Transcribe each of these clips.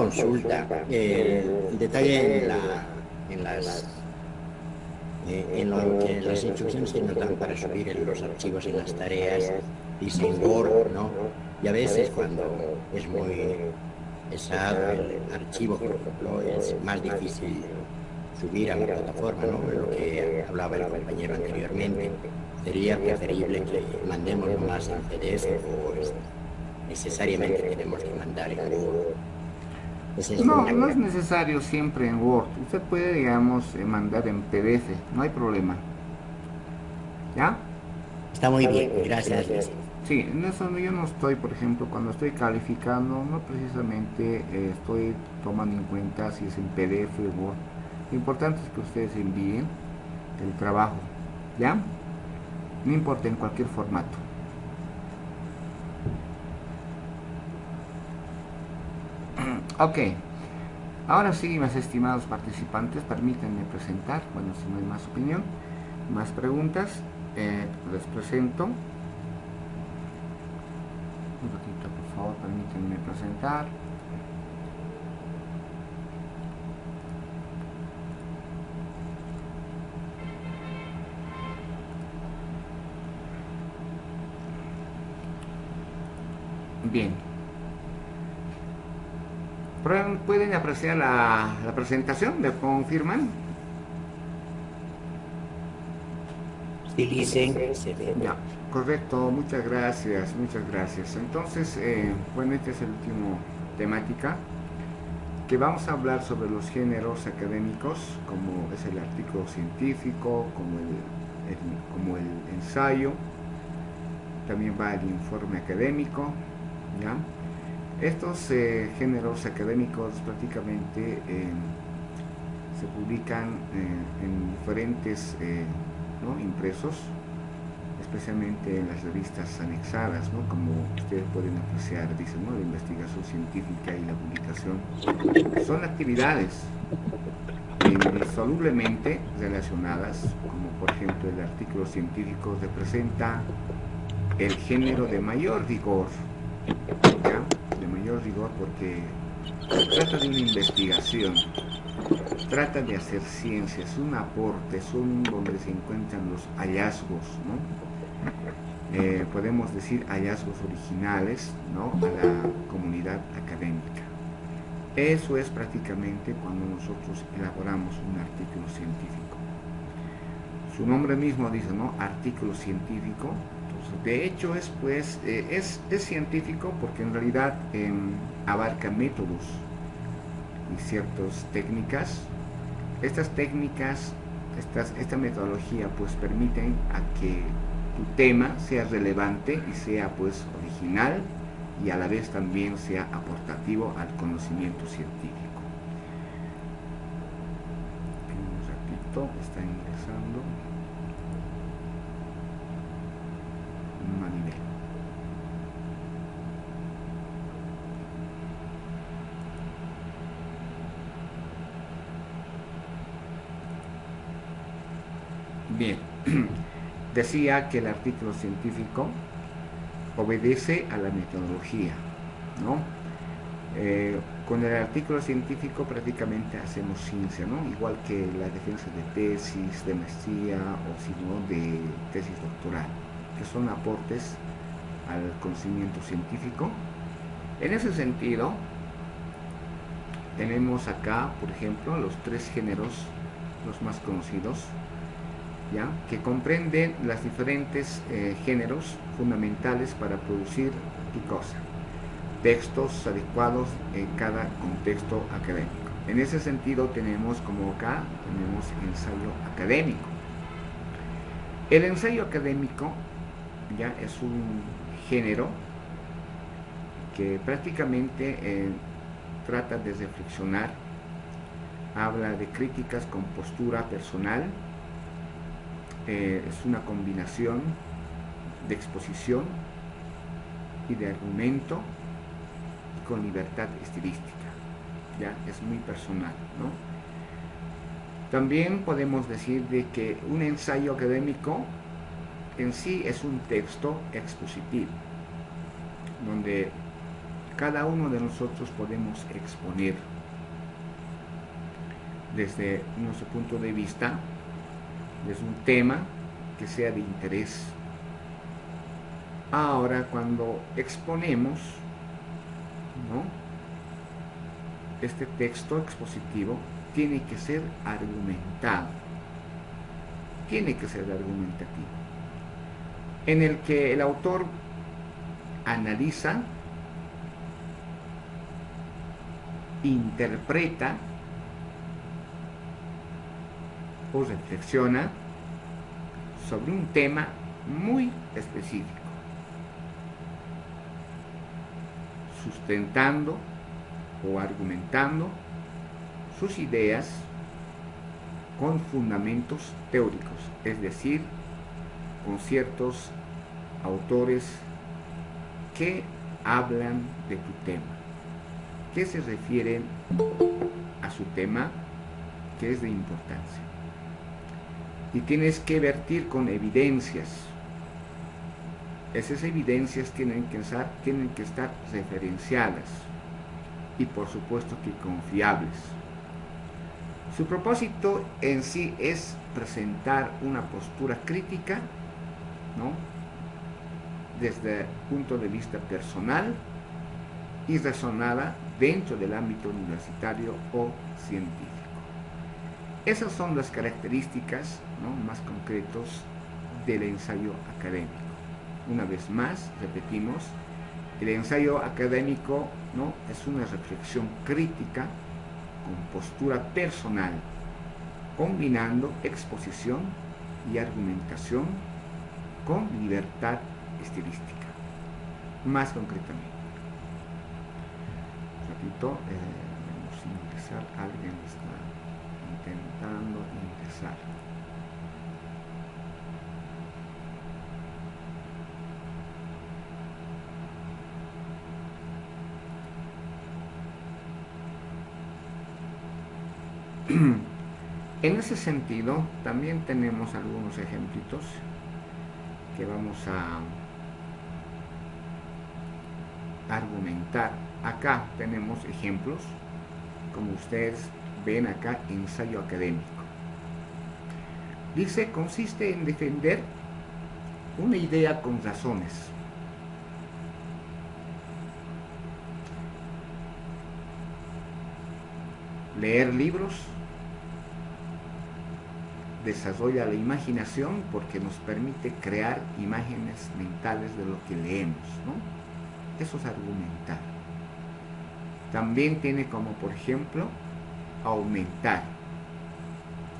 consulta. El detalle en las instrucciones que nos dan para subir los archivos en las tareas, dicen Word, ¿no? Y a veces cuando es muy pesado el archivo, por ejemplo, es más difícil subir a la plataforma, ¿no? Lo que hablaba el compañero anteriormente. Sería preferible que mandemos nomás en PDF o necesariamente tenemos que mandar en Word. Esa es No, una. no es necesario siempre en Word. Usted puede, digamos, mandar en PDF, no hay problema. ¿Ya? Está muy bien, gracias, Luis. Sí, en eso yo no estoy, por ejemplo, cuando estoy calificando, no precisamente estoy tomando en cuenta si es en PDF o Word. Lo importante es que ustedes envíen el trabajo, ¿ya? No importa en cualquier formato. Ok, ahora sí, mis estimados participantes, permítanme presentar, bueno, si no hay más opinión, más preguntas, les presento. Un ratito, por favor, permítanme presentar. Bien. ¿Pueden apreciar la presentación? ¿Me confirman? Si dicen, se ve. Ya, correcto, muchas gracias, muchas gracias. Entonces, bueno, este es el último temática que vamos a hablar sobre los géneros académicos, como es el artículo científico, como el ensayo, también va el informe académico, ¿ya? Estos géneros académicos prácticamente se publican en diferentes ¿no? impresos, especialmente en las revistas anexadas, ¿no? Como ustedes pueden apreciar, dicen, ¿no? La investigación científica y la publicación son actividades indisolublemente relacionadas, como por ejemplo el artículo científico representa el género de mayor rigor, ¿ya? De mayor rigor porque se trata de una investigación, trata de hacer ciencia, es un aporte, son donde se encuentran los hallazgos, ¿no? Podemos decir hallazgos originales, ¿no? A la comunidad académica. Eso es prácticamente cuando nosotros elaboramos un artículo científico. Su nombre mismo dice, ¿no? Artículo científico. Entonces, de hecho, es científico porque en realidad abarca métodos y ciertas técnicas. Estas técnicas, esta metodología, pues permiten a que tu tema sea relevante y sea pues original y a la vez también sea aportativo al conocimiento científico. Un ratito, está ingresando Maribel. Bien, decía que el artículo científico obedece a la metodología, ¿no? Con el artículo científico prácticamente hacemos ciencia, ¿no? Igual que la defensa de tesis, de maestría o si no de tesis doctoral, que son aportes al conocimiento científico. En ese sentido, tenemos acá, por ejemplo, los tres géneros, los más conocidos, ¿ya? Que comprenden los diferentes géneros fundamentales para producir ¿qué cosa? Textos adecuados en cada contexto académico. En ese sentido tenemos como acá, tenemos ensayo académico. El ensayo académico ya es un género que prácticamente trata de reflexionar, habla de críticas con postura personal, es una combinación de exposición y de argumento con libertad estilística, ya es muy personal, ¿no? También podemos decir de que un ensayo académico en sí es un texto expositivo, donde cada uno de nosotros podemos exponer desde nuestro punto de vista, desde un tema que sea de interés. Ahora, cuando exponemos, ¿no?, este texto expositivo tiene que ser argumentado, tiene que ser argumentativo, en el que el autor analiza, interpreta o reflexiona sobre un tema muy específico, sustentando o argumentando sus ideas con fundamentos teóricos, es decir, con ciertos autores que hablan de tu tema, que se refieren a su tema, que es de importancia. Y tienes que vertir con evidencias. Esas evidencias tienen que estar referenciadas y por supuesto que confiables. Su propósito en sí es presentar una postura crítica, ¿no?, desde el punto de vista personal y razonada dentro del ámbito universitario o científico. Esas son las características, ¿no?, más concretos del ensayo académico. Una vez más, repetimos, el ensayo académico, ¿no?, es una reflexión crítica con postura personal, combinando exposición y argumentación con libertad estilística. Más concretamente, repito, vamos a ingresar, alguien está intentando ingresar. En ese sentido, también tenemos algunos ejemplitos que vamos a argumentar. Acá tenemos ejemplos, como ustedes ven acá, ensayo académico. Dice, consiste en defender una idea con razones. Leer libros desarrolla la imaginación porque nos permite crear imágenes mentales de lo que leemos, ¿no? Eso es argumentar. También tiene como, por ejemplo, aumentar.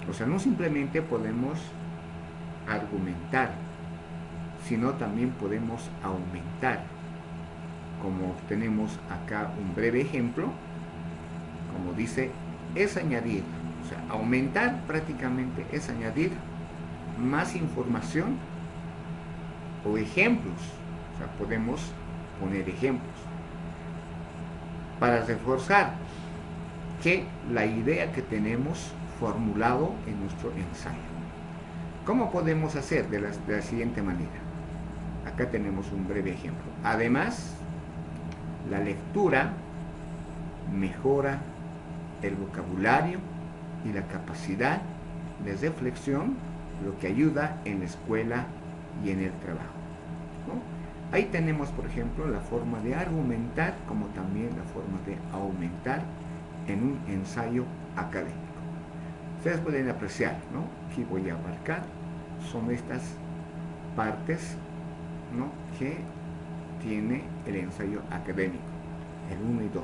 O sea, no simplemente podemos argumentar, sino también podemos aumentar. Como tenemos acá un breve ejemplo, como dice, es añadir. O sea, aumentar prácticamente es añadir más información o ejemplos. O sea, podemos poner ejemplos para reforzar que la idea que tenemos formulado en nuestro ensayo. ¿Cómo podemos hacer? De la siguiente manera. Acá tenemos un breve ejemplo. Además, la lectura mejora el vocabulario y la capacidad de reflexión, lo que ayuda en la escuela y en el trabajo, ¿no? Ahí tenemos, por ejemplo, la forma de argumentar, como también la forma de aumentar en un ensayo académico. Ustedes pueden apreciar, ¿no? Aquí voy a abarcar, son estas partes, ¿no?, que tiene el ensayo académico, el 1 y 2.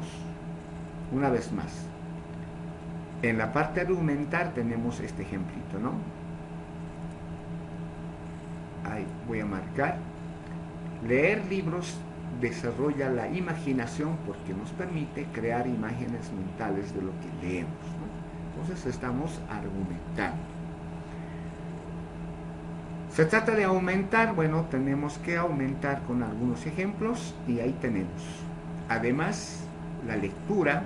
Una vez más, en la parte de argumentar tenemos este ejemplito, ¿no? Ahí voy a marcar. Leer libros desarrolla la imaginación porque nos permite crear imágenes mentales de lo que leemos, ¿no? Entonces estamos argumentando. Se trata de aumentar, bueno, tenemos que aumentar con algunos ejemplos y ahí tenemos. Además, la lectura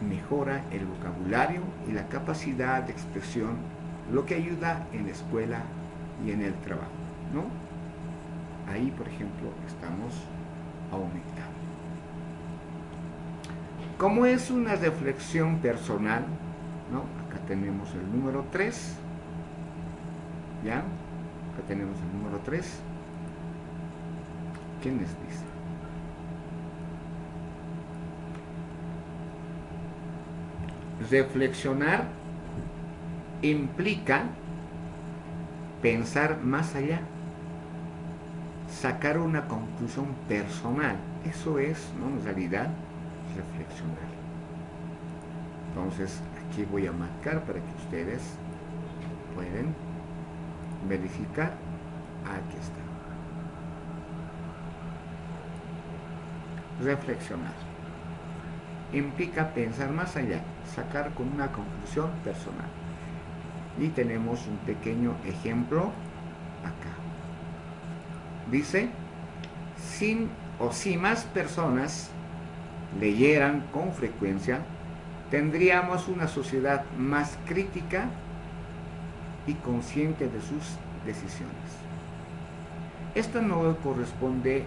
mejora el vocabulario y la capacidad de expresión, lo que ayuda en la escuela y en el trabajo, ¿no? Ahí, por ejemplo, estamos aumentando. Como es una reflexión personal, ¿no? Acá tenemos el número 3, ¿ya? Acá tenemos el número 3. ¿Qué les dice? Reflexionar implica pensar más allá, sacar una conclusión personal. Eso es, ¿no?, en realidad, reflexionar. Entonces, aquí voy a marcar para que ustedes pueden verificar. Aquí está. Reflexionar implica pensar más allá, sacar con una conclusión personal. Y tenemos un pequeño ejemplo acá. Dice, si más personas leyeran con frecuencia, tendríamos una sociedad más crítica y consciente de sus decisiones. Esto no corresponde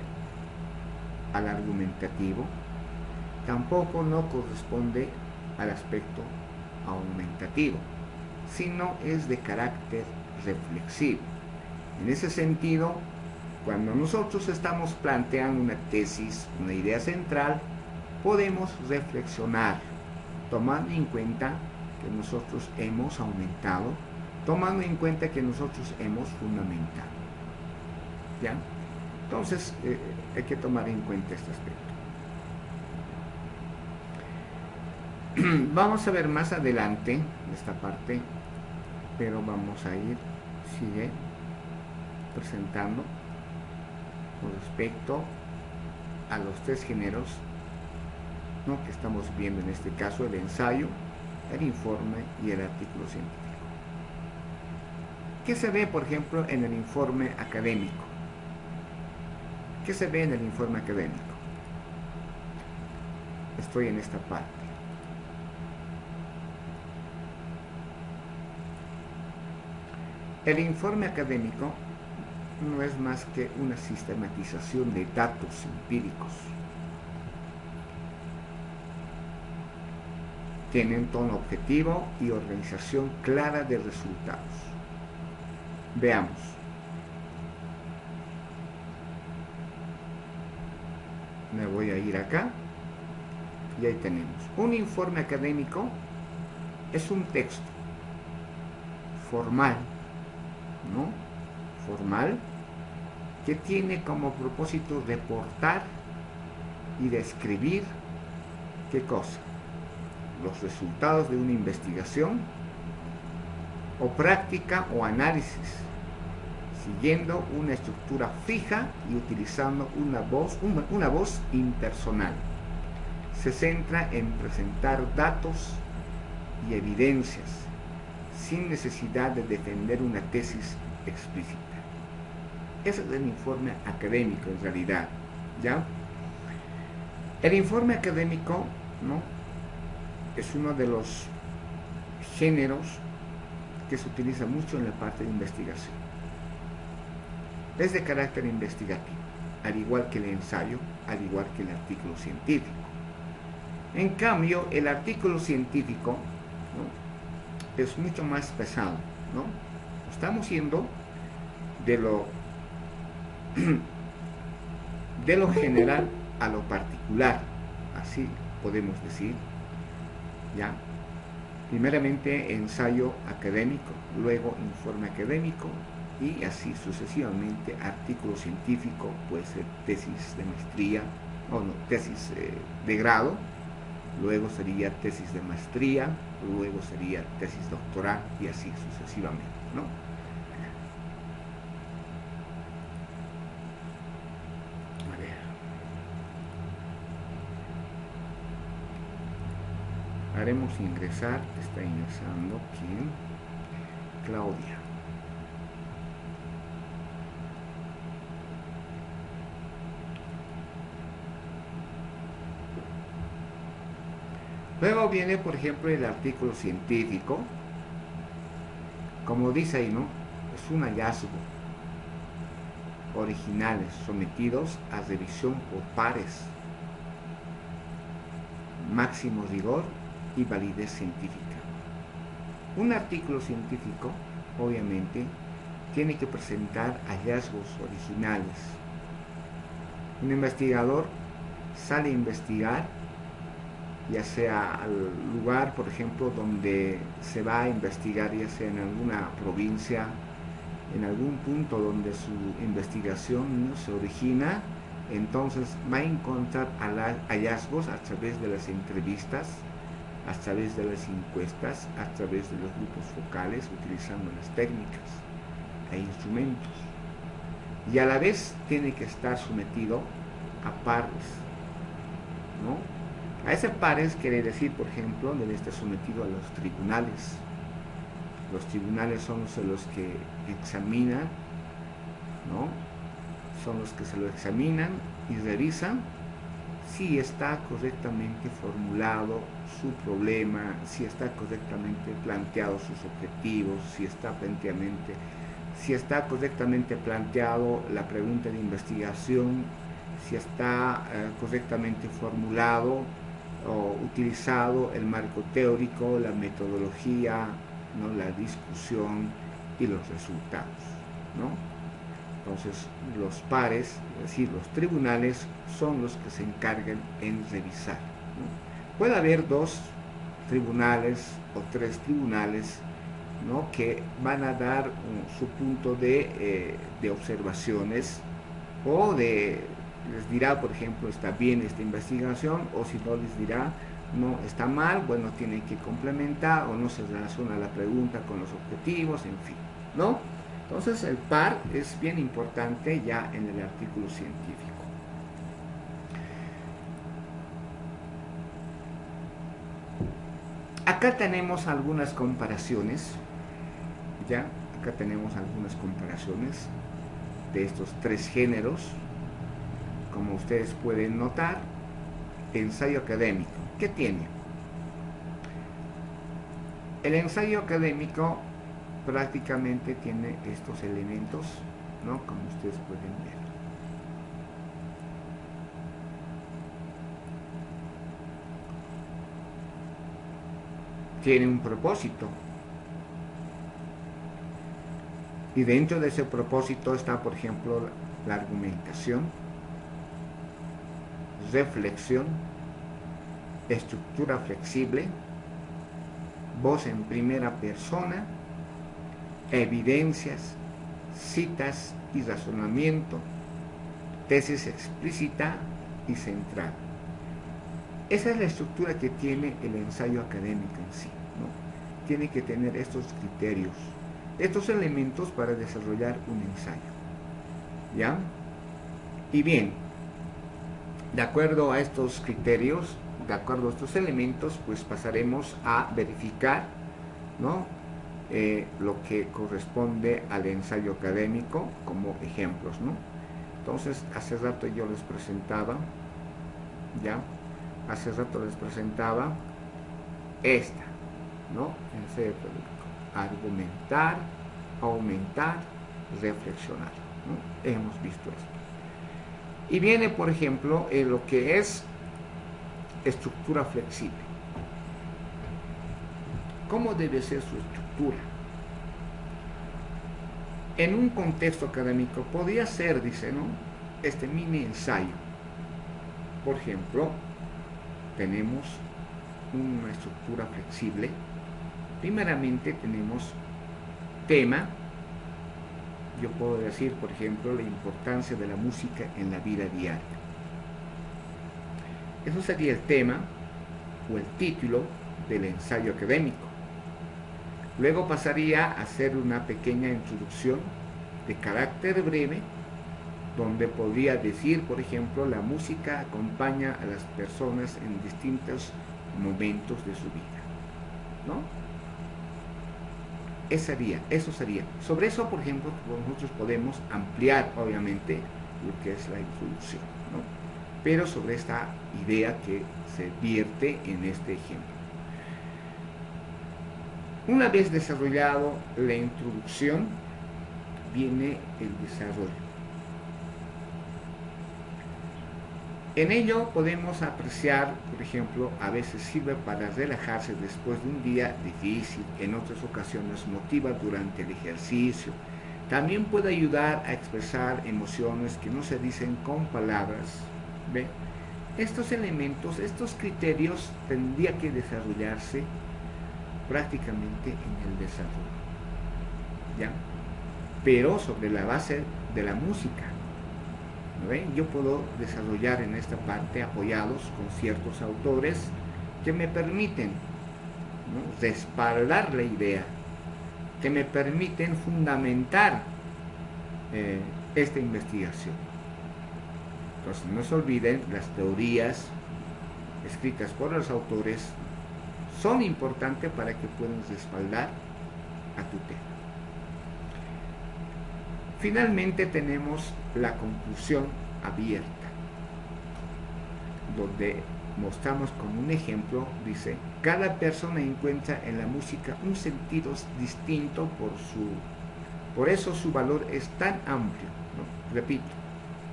al argumentativo, tampoco no corresponde al aspecto aumentativo, sino es de carácter reflexivo. En ese sentido, cuando nosotros estamos planteando una tesis, una idea central, podemos reflexionar, tomando en cuenta que nosotros hemos aumentado, tomando en cuenta que nosotros hemos fundamentado. ¿Ya? Entonces, hay que tomar en cuenta este aspecto. Vamos a ver más adelante esta parte, pero vamos a ir, sigue presentando con respecto a los tres géneros, ¿no?, que estamos viendo en este caso: el ensayo, el informe y el artículo científico. ¿Qué se ve, por ejemplo, en el informe académico? ¿Qué se ve en el informe académico? Estoy en esta parte. El informe académico no es más que una sistematización de datos empíricos. Tienen tono objetivo y organización clara de resultados. Veamos. Me voy a ir acá y ahí tenemos. Un informe académico es un texto formal, ¿no? Formal, que tiene como propósito reportar y describir, ¿qué cosa? Los resultados de una investigación o práctica o análisis, siguiendo una estructura fija y utilizando una voz impersonal. Se centra en presentar datos y evidencias sin necesidad de defender una tesis explícita. Ese es el informe académico en realidad, ¿ya? El informe académico, ¿no?, es uno de los géneros que se utiliza mucho en la parte de investigación. Es de carácter investigativo, al igual que el ensayo, al igual que el artículo científico. En cambio, el artículo científico, ¿no?, es mucho más pesado, ¿no? Estamos yendo de lo general a lo particular, así podemos decir, ¿ya? Primeramente ensayo académico, luego informe académico y así sucesivamente. Artículo científico puede ser tesis de maestría, o no, tesis de grado, luego sería tesis de maestría, luego sería tesis doctoral y así sucesivamente, ¿no? A ver. Haremos ingresar, está ingresando, ¿quién? Claudia. Luego viene, por ejemplo, el artículo científico. Como dice ahí, ¿no?, es un hallazgo originales sometidos a revisión por pares, máximo rigor y validez científica. Un artículo científico, obviamente, tiene que presentar hallazgos originales. Un investigador sale a investigar, ya sea al lugar, por ejemplo, donde se va a investigar, ya sea en alguna provincia, en algún punto donde su investigación, ¿no?, se origina, entonces va a encontrar hallazgos a través de las entrevistas, a través de las encuestas, a través de los grupos focales, utilizando las técnicas e instrumentos. Y a la vez tiene que estar sometido a pares, ¿no? A ese pares quiere decir, por ejemplo, debe estar sometido a los tribunales. Los tribunales son los que examinan, ¿no? Son los que se lo examinan y revisan si está correctamente formulado su problema, si está correctamente planteado sus objetivos, si está correctamente planteado la pregunta de investigación, si está correctamente formulado o utilizado el marco teórico, la metodología, ¿no?, la discusión y los resultados, ¿no? Entonces, los pares, es decir, los tribunales, son los que se encargan en revisar, ¿no? Puede haber 2 tribunales o 3 tribunales, ¿no?, que van a dar su punto de observaciones, o les dirá, por ejemplo, está bien esta investigación, o si no, les dirá, no, está mal, bueno, tiene que complementar, o no se relaciona la pregunta con los objetivos, en fin, ¿no? Entonces el par es bien importante ya en el artículo científico. Acá tenemos algunas comparaciones, ya, acá tenemos algunas comparaciones de estos 3 géneros. Como ustedes pueden notar, ensayo académico, ¿qué tiene? El ensayo académico prácticamente tiene estos elementos, ¿no?, como ustedes pueden ver. Tiene un propósito, y dentro de ese propósito está, por ejemplo, la argumentación, reflexión, estructura flexible, voz en primera persona, evidencias, citas y razonamiento, tesis explícita y central. Esa es la estructura que tiene el ensayo académico en sí, ¿no? Tiene que tener estos criterios, estos elementos para desarrollar un ensayo, ¿ya? Y bien, de acuerdo a estos criterios, de acuerdo a estos elementos, pues pasaremos a verificar, ¿no?, lo que corresponde al ensayo académico como ejemplos, ¿no? Entonces, hace rato yo les presentaba, ¿ya? Hace rato les presentaba esta, ¿no? Ensayo académico: argumentar, aumentar, reflexionar, ¿no? Hemos visto esto. Y viene, por ejemplo, lo que es estructura flexible. ¿Cómo debe ser su estructura? En un contexto académico podría ser, dice, ¿no?, este mini ensayo. Por ejemplo, tenemos una estructura flexible. Primeramente tenemos tema. Yo puedo decir, por ejemplo, la importancia de la música en la vida diaria. Eso sería el tema o el título del ensayo académico. Luego pasaría a hacer una pequeña introducción de carácter breve, donde podría decir, por ejemplo, la música acompaña a las personas en distintos momentos de su vida, ¿no? Eso sería. Sobre eso, por ejemplo, nosotros podemos ampliar, obviamente, lo que es la introducción, ¿no? Pero sobre esta idea que se vierte en este ejemplo. Una vez desarrollado la introducción, viene el desarrollo. En ello podemos apreciar, por ejemplo, a veces sirve para relajarse después de un día difícil, en otras ocasiones motiva durante el ejercicio. También puede ayudar a expresar emociones que no se dicen con palabras. ¿Ve? Estos elementos, estos criterios tendría que desarrollarse prácticamente en el desarrollo, ¿ya? Pero sobre la base de la música. ¿Ven? Yo puedo desarrollar en esta parte apoyados con ciertos autores que me permiten, ¿no?, respaldar la idea, que me permiten fundamentar esta investigación. Entonces no se olviden, las teorías escritas por los autores son importantes para que puedan respaldar a tu tema. Finalmente tenemos la conclusión abierta, donde mostramos con un ejemplo, dice, cada persona encuentra en la música un sentido distinto, por eso su valor es tan amplio, ¿no? Repito,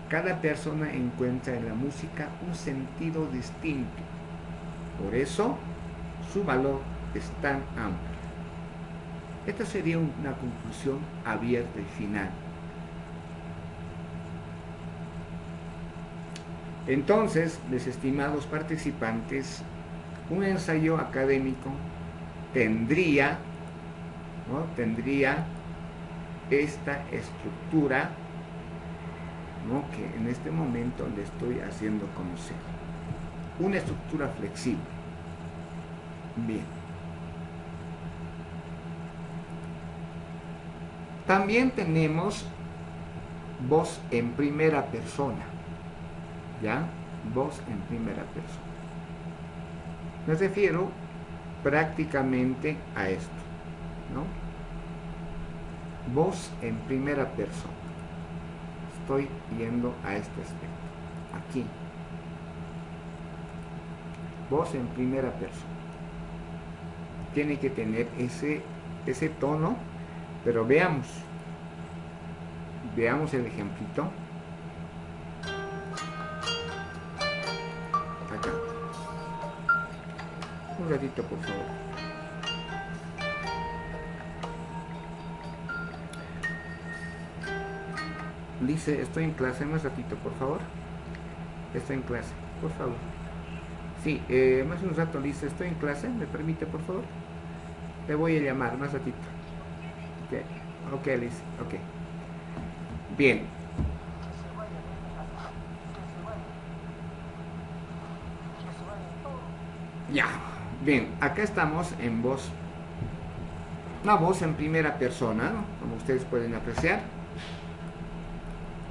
cada persona encuentra en la música un sentido distinto, por eso su valor es tan amplio. Esta sería una conclusión abierta y final. Entonces, mis estimados participantes, un ensayo académico tendría, ¿no?, tendría esta estructura, ¿no?, que en este momento le estoy haciendo conocer. Una estructura flexible. Bien. También tenemos voz en primera persona. ¿Ya? Voz en primera persona. Me refiero prácticamente a esto, ¿no? Voz en primera persona. Estoy yendo a este aspecto. Aquí. Voz en primera persona. Tiene que tener ese tono, pero veamos. Veamos el ejemplito. Un ratito, por favor. Dice, estoy en clase, más ratito, por favor. Estoy en clase, por favor. Sí, más un rato, dice, estoy en clase, ¿me permite, por favor? Te voy a llamar, más ratito. Ok, Liz, ok. Bien. Ya. Bien, acá estamos en voz, una voz en primera persona, ¿no?, como ustedes pueden apreciar.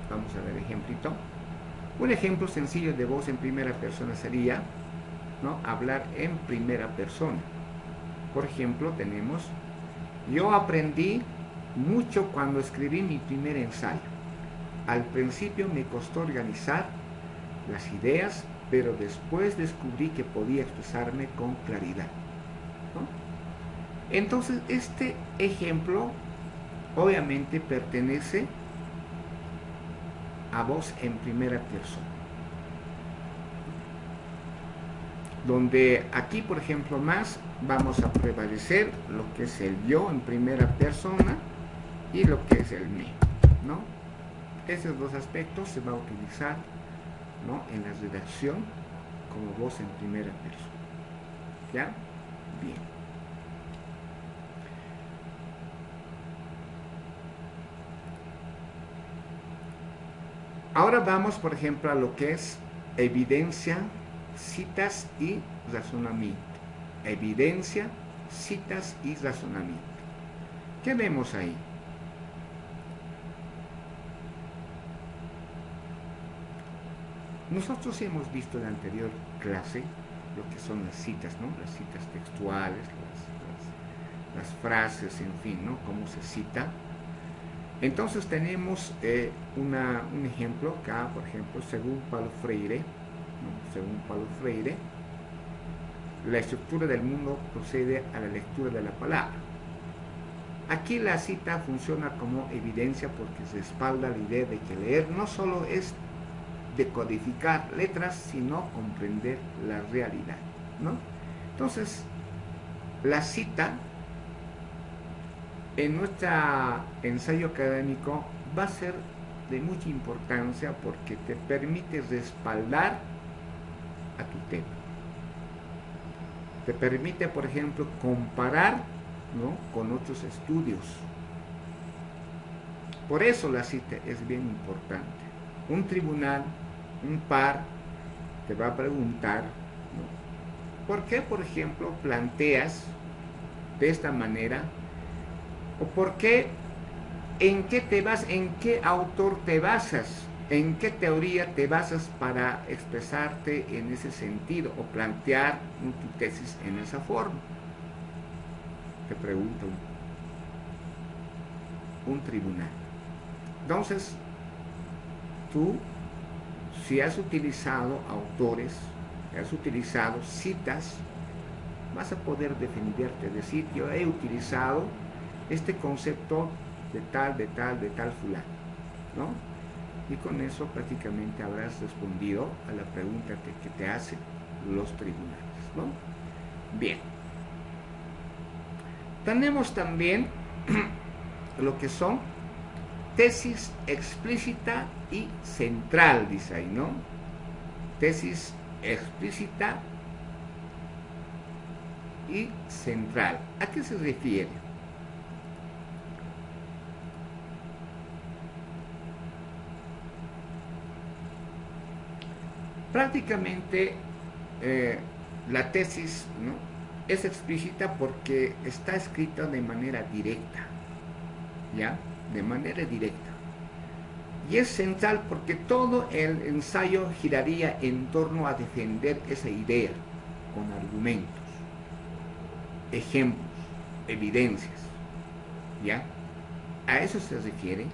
Vamos a ver el ejemplito. Un ejemplo sencillo de voz en primera persona sería, ¿no?, hablar en primera persona. Por ejemplo, tenemos, yo aprendí mucho cuando escribí mi primer ensayo. Al principio me costó organizar las ideas, pero después descubrí que podía expresarme con claridad, ¿no? Entonces, este ejemplo obviamente pertenece a voz en primera persona, donde aquí, por ejemplo, más vamos a prevalecer lo que es el yo en primera persona y lo que es el mí, ¿no? Esos dos aspectos se va a utilizar, ¿no?, en la redacción como voz en primera persona. ¿Ya? Bien. Ahora vamos, por ejemplo, a lo que es evidencia, citas y razonamiento. Evidencia, citas y razonamiento. ¿Qué vemos ahí? Nosotros hemos visto en la anterior clase lo que son las citas, ¿no? Las citas textuales, las frases, en fin, ¿no?, cómo se cita. Entonces tenemos un ejemplo acá, por ejemplo, según Paulo Freire, ¿no?, según Paulo Freire, la estructura del mundo procede a la lectura de la palabra. Aquí la cita funciona como evidencia porque respalda la idea de que leer no solo es decodificar letras, sino comprender la realidad, ¿no? Entonces, la cita en nuestro ensayo académico va a ser de mucha importancia porque te permite respaldar a tu tema. Te permite, por ejemplo, comparar, ¿no?, con otros estudios. Por eso la cita es bien importante. Un tribunal, un par, te va a preguntar, ¿no?, ¿por qué, por ejemplo, planteas de esta manera? ¿O por qué, en qué te vas, en qué autor te basas, en qué teoría te basas para expresarte en ese sentido o plantear tu tesis en esa forma? Te pregunto un tribunal. Entonces, tú, si has utilizado autores, has utilizado citas, vas a poder defenderte, decir, yo he utilizado este concepto de tal fulano, ¿no? Y con eso prácticamente habrás respondido a la pregunta que te hacen los tribunales, ¿no? Bien. Tenemos también lo que son tesis explícita y central, dice ahí, ¿no? Tesis explícita y central. ¿A qué se refiere? Prácticamente la tesis, ¿no?, es explícita porque está escrita de manera directa, ¿ya? De manera directa. Y es central porque todo el ensayo giraría en torno a defender esa idea con argumentos, ejemplos, evidencias, ¿ya? A eso se refiere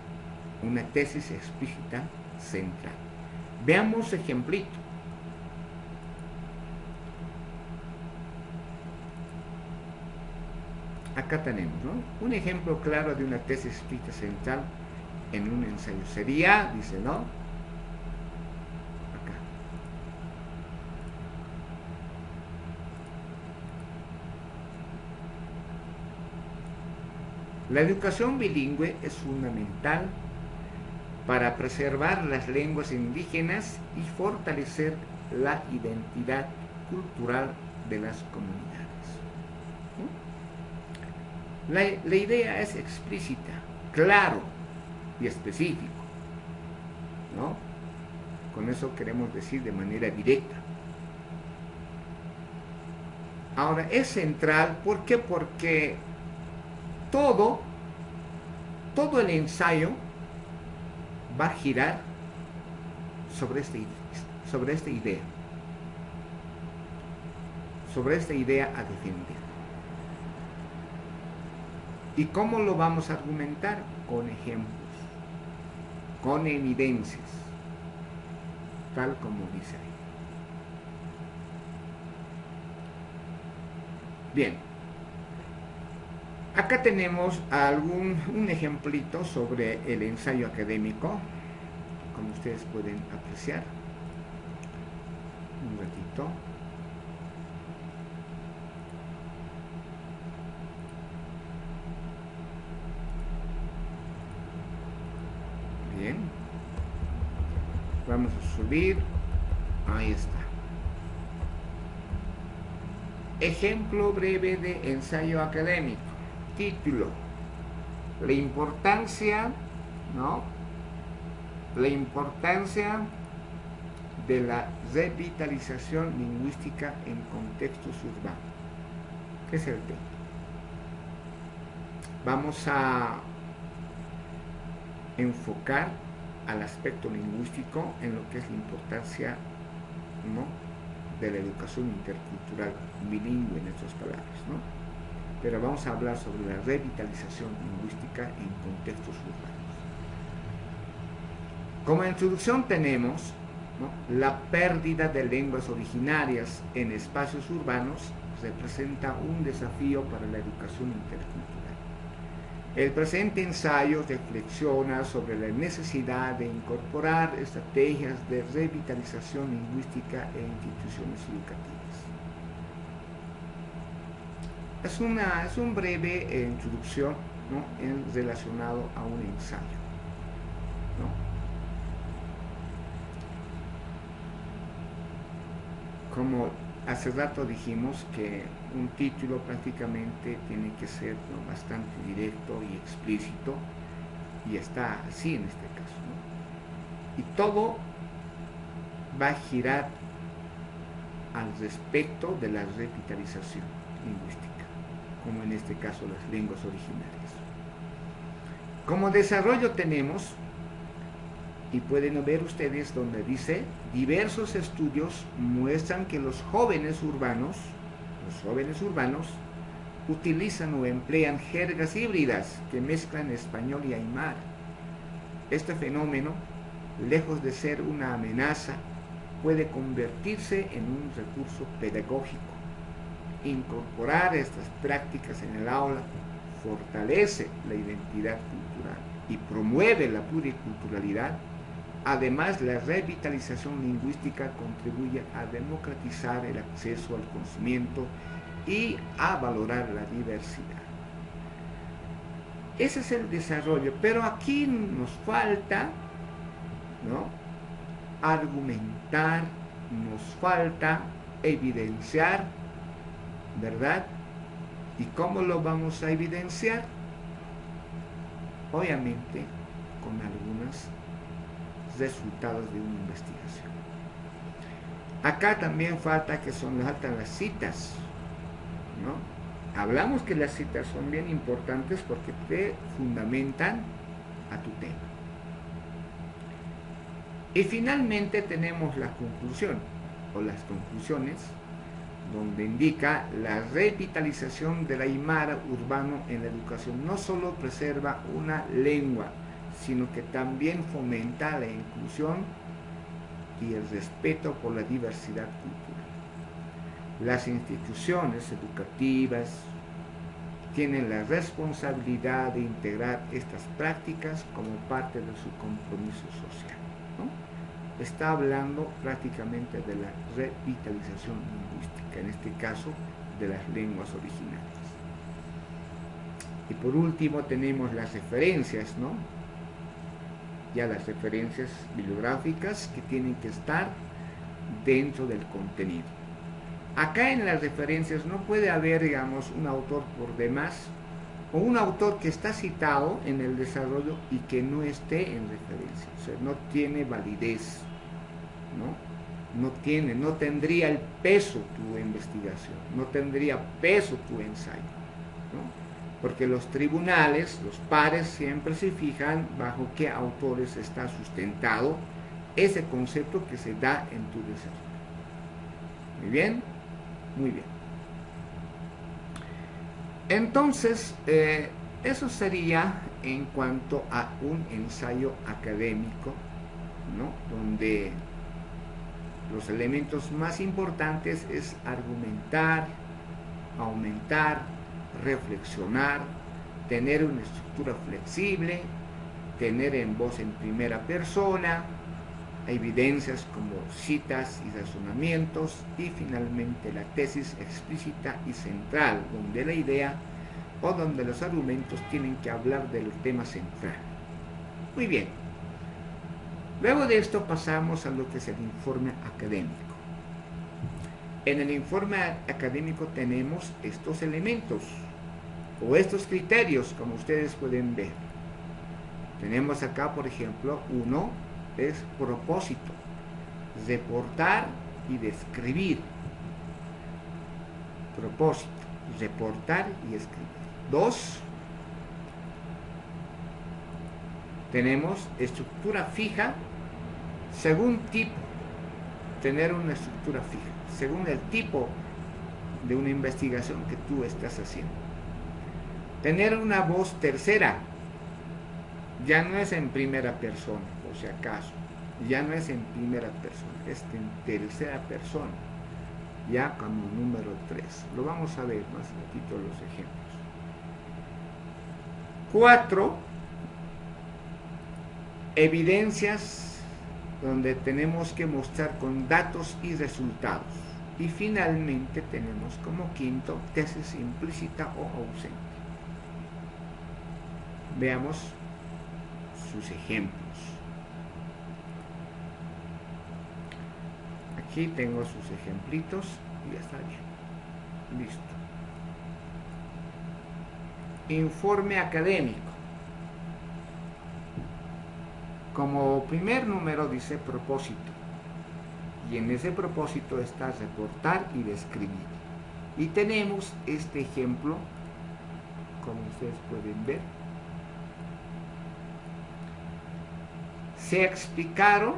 una tesis explícita central. Veamos ejemplito. Acá tenemos, ¿no?, un ejemplo claro de una tesis explícita central en un ensayo. Sería, dice, ¿no?, acá. La educación bilingüe es fundamental para preservar las lenguas indígenas y fortalecer la identidad cultural de las comunidades. La idea es explícita, claro y específico, ¿no? Con eso queremos decir de manera directa. Ahora, es central, ¿por qué? Porque todo el ensayo va a girar sobre esta idea, sobre esta idea a defender. ¿Y cómo lo vamos a argumentar? Con ejemplos, con evidencias, tal como dice ahí. Bien, acá tenemos un ejemplito sobre el ensayo académico, como ustedes pueden apreciar. Un ratito. Bien, vamos a subir, ahí está. Ejemplo breve de ensayo académico. Título: la importancia, ¿no?, la importancia de la revitalización lingüística en contextos urbanos. ¿Qué es el tema? Vamos a enfocar al aspecto lingüístico en lo que es la importancia, ¿no?, de la educación intercultural bilingüe, en otras palabras, ¿no? Pero vamos a hablar sobre la revitalización lingüística en contextos urbanos. Como introducción tenemos, ¿no?, la pérdida de lenguas originarias en espacios urbanos representa un desafío para la educación intercultural. El presente ensayo reflexiona sobre la necesidad de incorporar estrategias de revitalización lingüística en instituciones educativas. Es una breve introducción, ¿no?, relacionado a un ensayo, ¿no? Como hace rato dijimos que un título prácticamente tiene que ser, ¿no?, bastante directo y explícito, y está así en este caso, ¿no? Y todo va a girar al respecto de la revitalización lingüística, como en este caso las lenguas originarias. Como desarrollo tenemos, y pueden ver ustedes donde dice, diversos estudios muestran que los jóvenes urbanos utilizan o emplean jergas híbridas que mezclan español y aymara. Este fenómeno, lejos de ser una amenaza, puede convertirse en un recurso pedagógico. Incorporar estas prácticas en el aula fortalece la identidad cultural y promueve la pluriculturalidad. Además, la revitalización lingüística contribuye a democratizar el acceso al conocimiento y a valorar la diversidad. Ese es el desarrollo, pero aquí nos falta, ¿no?, argumentar, nos falta evidenciar, ¿verdad? ¿Y cómo lo vamos a evidenciar? Obviamente con algunos resultados de una investigación. Acá también faltan las citas, ¿no? Hablamos que las citas son bien importantes porque te fundamentan a tu tema. Y finalmente tenemos la conclusión, o las conclusiones, donde indica la revitalización del aymara urbano en la educación. No solo preserva una lengua, sino que también fomenta la inclusión y el respeto por la diversidad cultural. Las instituciones educativas tienen la responsabilidad de integrar estas prácticas como parte de su compromiso social, ¿no? Está hablando prácticamente de la revitalización lingüística, en este caso de las lenguas originarias. Y por último tenemos las referencias, ¿no? Ya las referencias bibliográficas que tienen que estar dentro del contenido. Acá en las referencias no puede haber, digamos, un autor por demás o un autor que está citado en el desarrollo y que no esté en referencia, o sea, no tiene validez, ¿no? No tendría el peso tu investigación, no tendría peso tu ensayo, ¿no? Porque los tribunales, los pares, siempre se fijan bajo qué autores está sustentado ese concepto que se da en tu desarrollo. ¿Muy bien? Muy bien. Entonces, eso sería en cuanto a un ensayo académico, ¿no?, donde los elementos más importantes es argumentar, aumentar, reflexionar, tener una estructura flexible, tener en voz en primera persona, evidencias como citas y razonamientos, y finalmente la tesis explícita y central, donde la idea o donde los argumentos tienen que hablar del tema central. Muy bien. Luego de esto pasamos a lo que es el informe académico. En el informe académico tenemos estos elementos o estos criterios, como ustedes pueden ver. Tenemos acá, por ejemplo, uno es propósito, reportar y describir. Propósito, reportar y escribir. 2, tenemos estructura fija según tipo, tener una estructura fija, según el tipo de una investigación que tú estás haciendo. Tener una voz tercera, ya no es en primera persona, por si acaso, ya no es en primera persona, es en tercera persona, ya como número 3. Lo vamos a ver más ratito los ejemplos. 4, evidencias donde tenemos que mostrar con datos y resultados. Y finalmente tenemos como quinto, tesis implícita o ausente. Veamos sus ejemplos. Aquí tengo sus ejemplitos y ya está bien. Listo. Informe académico. Como primer número dice propósito. Y en ese propósito está reportar y describir. Y tenemos este ejemplo, como ustedes pueden ver. Se explicaron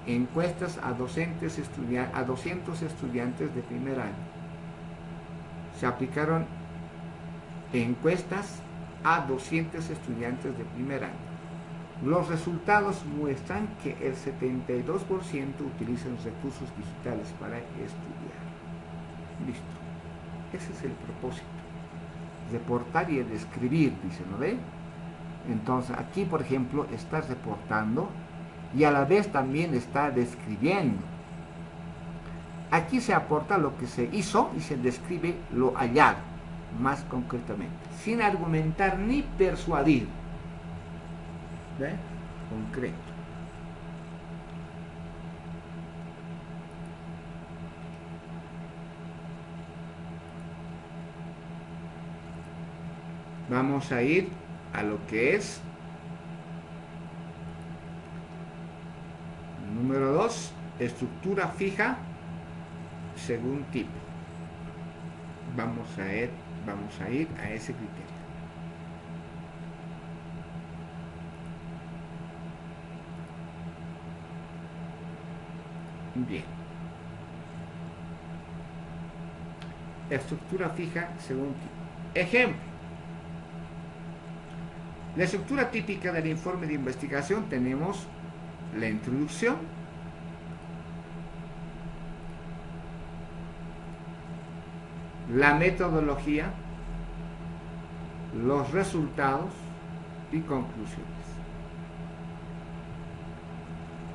encuestas a 200 estudiantes de primer año. Se aplicaron encuestas a 200 estudiantes de primer año. Los resultados muestran que el 72% utilizan recursos digitales para estudiar. Listo. Ese es el propósito. Reportar y describir, dice, ¿no ve? Entonces, aquí, por ejemplo, está reportando y a la vez también está describiendo. Aquí se aporta lo que se hizo y se describe lo hallado, más concretamente, sin argumentar ni persuadir. ¿Ve? Concreto. Vamos a ir a lo que es número 2, estructura fija según tipo. Vamos a ir a ese criterio. Bien. Estructura fija según tipo. Ejemplo. La estructura típica del informe de investigación tenemos la introducción, la metodología, los resultados y conclusiones.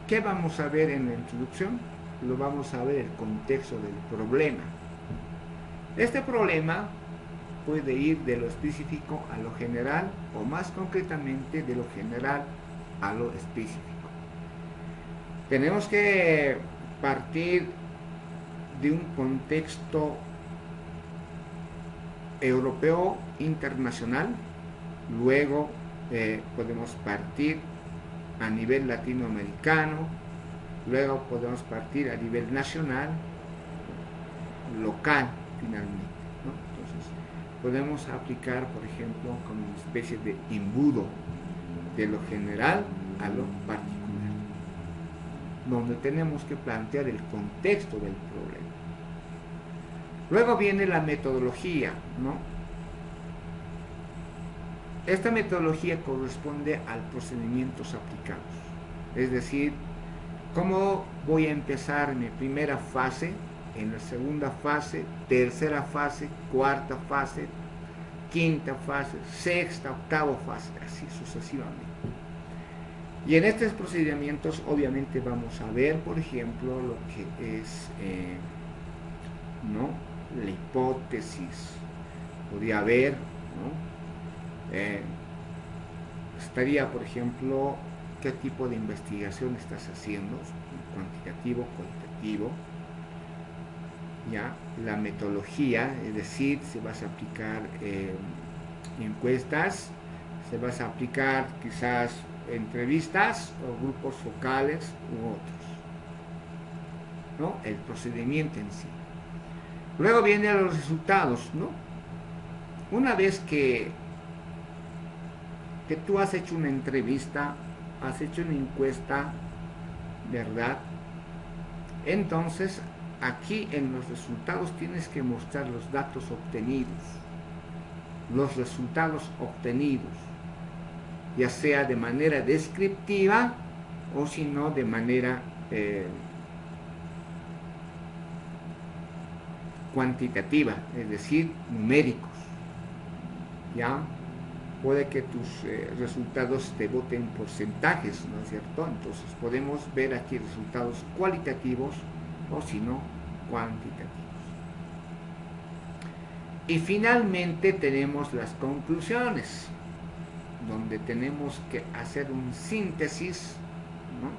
¿Qué vamos a ver en la introducción? Lo vamos a ver el contexto del problema. Este problema puede ir de lo específico a lo general o más concretamente de lo general a lo específico. Tenemos que partir de un contexto europeo internacional, luego podemos partir a nivel latinoamericano, luego podemos partir a nivel nacional, local finalmente, ¿no? Entonces podemos aplicar, por ejemplo, como una especie de embudo de lo general a lo particular, donde tenemos que plantear el contexto del problema. Luego viene la metodología, ¿no? Esta metodología corresponde a procedimientos aplicados, es decir, cómo voy a empezar mi primera fase, en la segunda fase, tercera fase, cuarta fase, quinta fase, sexta, octava fase, así sucesivamente. Y en estos procedimientos obviamente vamos a ver, por ejemplo, lo que es ¿no? la hipótesis, podría haber, ¿no? Estaría, por ejemplo, qué tipo de investigación estás haciendo, cuantitativo, cualitativo, ya, la metodología, es decir, si vas a aplicar encuestas, se vas a aplicar quizás entrevistas o grupos focales u otros, ¿no? El procedimiento en sí. Luego vienen los resultados, ¿no? Una vez que tú has hecho una entrevista, has hecho una encuesta, ¿verdad? Entonces, aquí en los resultados tienes que mostrar los datos obtenidos, los resultados obtenidos, ya sea de manera descriptiva o si no de manera cuantitativa, es decir, numéricos. ¿Ya? Puede que tus resultados te boten porcentajes, ¿no es cierto? Entonces podemos ver aquí resultados cualitativos o si no, cuantitativos. Y finalmente tenemos las conclusiones, donde tenemos que hacer un síntesis, ¿no?,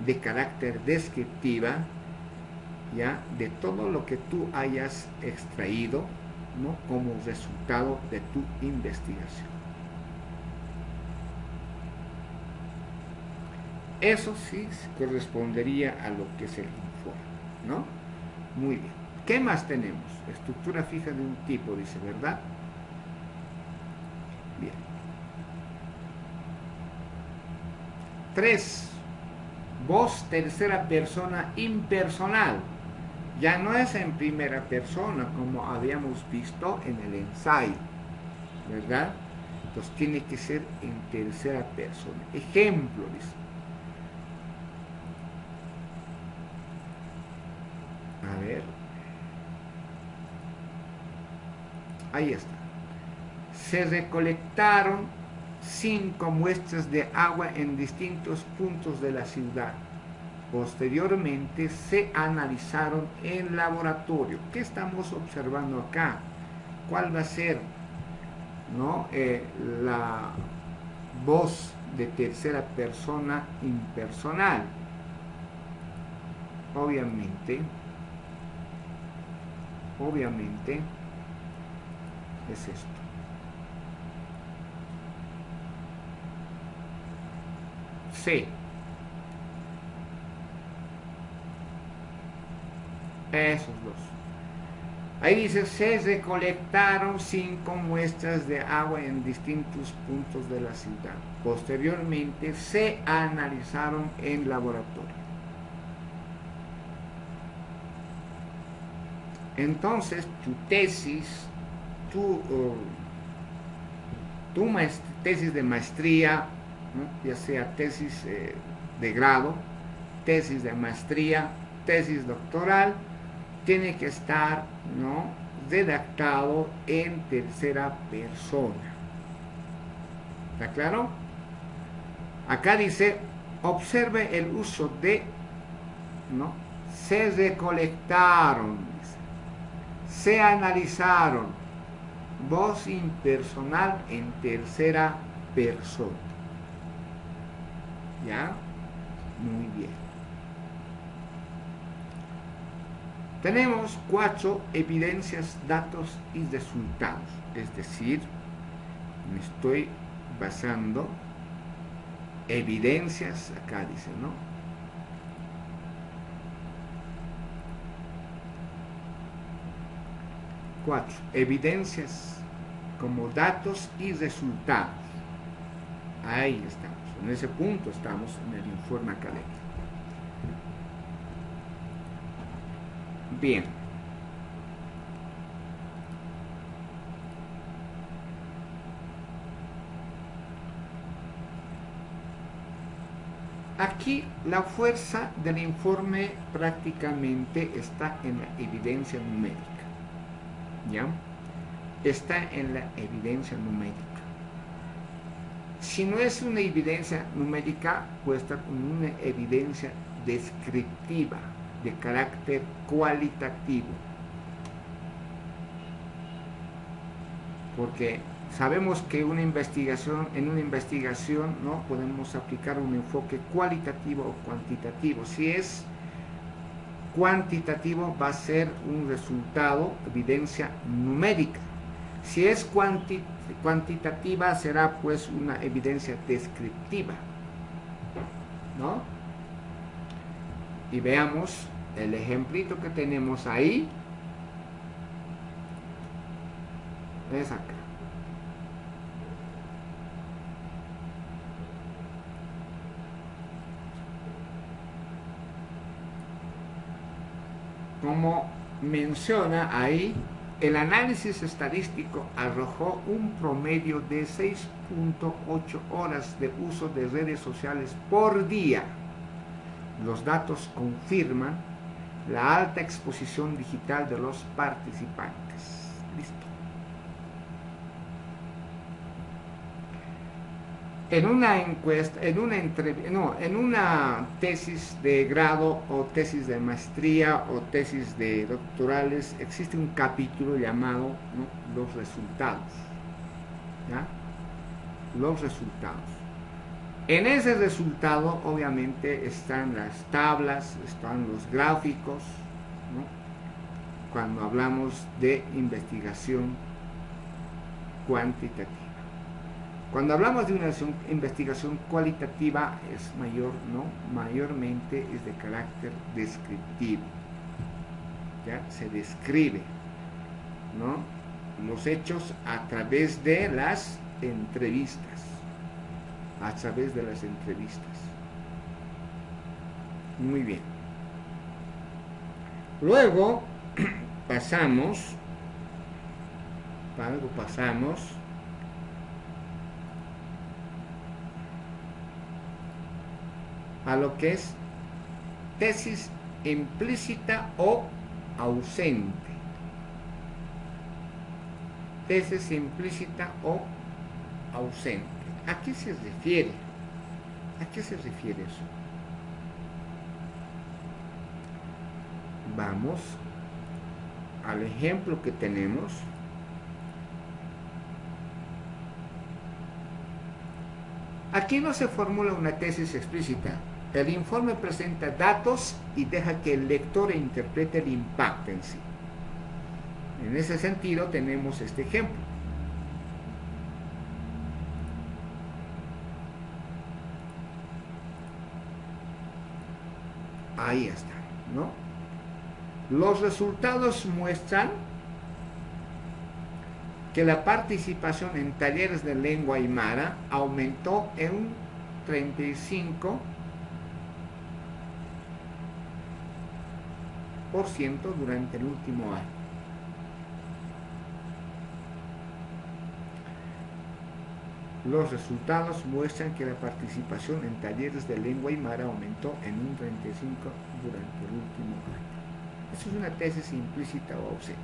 de carácter descriptiva, ¿ya?, de todo lo que tú hayas extraído, ¿no?, como resultado de tu investigación. Eso sí correspondería a lo que es el informe, ¿no? Muy bien. ¿Qué más tenemos? Estructura fija de un tipo, dice, ¿verdad? Bien. 3. Voz tercera persona impersonal. Ya no es en primera persona como habíamos visto en el ensayo, ¿verdad? Entonces tiene que ser en tercera persona. Ejemplo, dice. A ver. Ahí está. Se recolectaron 5 muestras de agua en distintos puntos de la ciudad. Posteriormente se analizaron en laboratorio. ¿Qué estamos observando acá? ¿Cuál va a ser, ¿no?, la voz de tercera persona impersonal? Obviamente es esto. C. Esos dos. Ahí dice, se recolectaron 5 muestras de agua en distintos puntos de la ciudad. Posteriormente se analizaron en laboratorio. Entonces, tu tesis, tu tesis de maestría, ¿no?, ya sea tesis de grado, tesis de maestría, tesis doctoral, tiene que estar, ¿no?, redactado en tercera persona. ¿Está claro? Acá dice, observe el uso de, ¿no?, se recolectaron, dice, se analizaron, voz impersonal en tercera persona. ¿Ya? Muy bien. Tenemos 4 evidencias, datos y resultados. Es decir, me estoy basando evidencias, acá dice, ¿no? Cuatro, evidencias como datos y resultados. Ahí estamos, en ese punto estamos en el informe académico. Bien. Aquí la fuerza del informe prácticamente está en la evidencia numérica. ¿Ya? Está en la evidencia numérica. Si no es una evidencia numérica, puede estar en una evidencia descriptiva, de carácter cualitativo. Porque sabemos que en una investigación no podemos aplicar un enfoque cualitativo o cuantitativo. Si es cuantitativo, va a ser un resultado, evidencia numérica. Si es cuantitativa, será pues una evidencia descriptiva, ¿no? Y veamos el ejemplito que tenemos ahí. Es acá. Como menciona ahí, el análisis estadístico arrojó un promedio de 6.8 horas de uso de redes sociales por día. Los datos confirman la alta exposición digital de los participantes. Listo. En una encuesta, en una tesis de grado o tesis de maestría o tesis de doctorales, existe un capítulo llamado, ¿no?, los resultados. ¿Ya? Los resultados. En ese resultado, obviamente, están las tablas, están los gráficos, ¿no?, cuando hablamos de investigación cuantitativa. Cuando hablamos de una investigación cualitativa es mayormente es de carácter descriptivo. ¿Ya? Se describe, ¿no?, los hechos a través de las entrevistas. A través de las entrevistas. Muy bien. Luego pasamos a lo que es tesis implícita o ausente. Tesis implícita o ausente. ¿A qué se refiere? ¿A qué se refiere eso? Vamos al ejemplo que tenemos. Aquí no se formula una tesis explícita. El informe presenta datos y deja que el lector interprete el impacto en sí. En ese sentido tenemos este ejemplo. Ahí está, ¿no? Los resultados muestran que la participación en talleres de lengua aymara aumentó en un 35% durante el último año. Los resultados muestran que la participación en talleres de lengua aymara aumentó en un 35% durante el último año. Eso es una tesis implícita o ausente.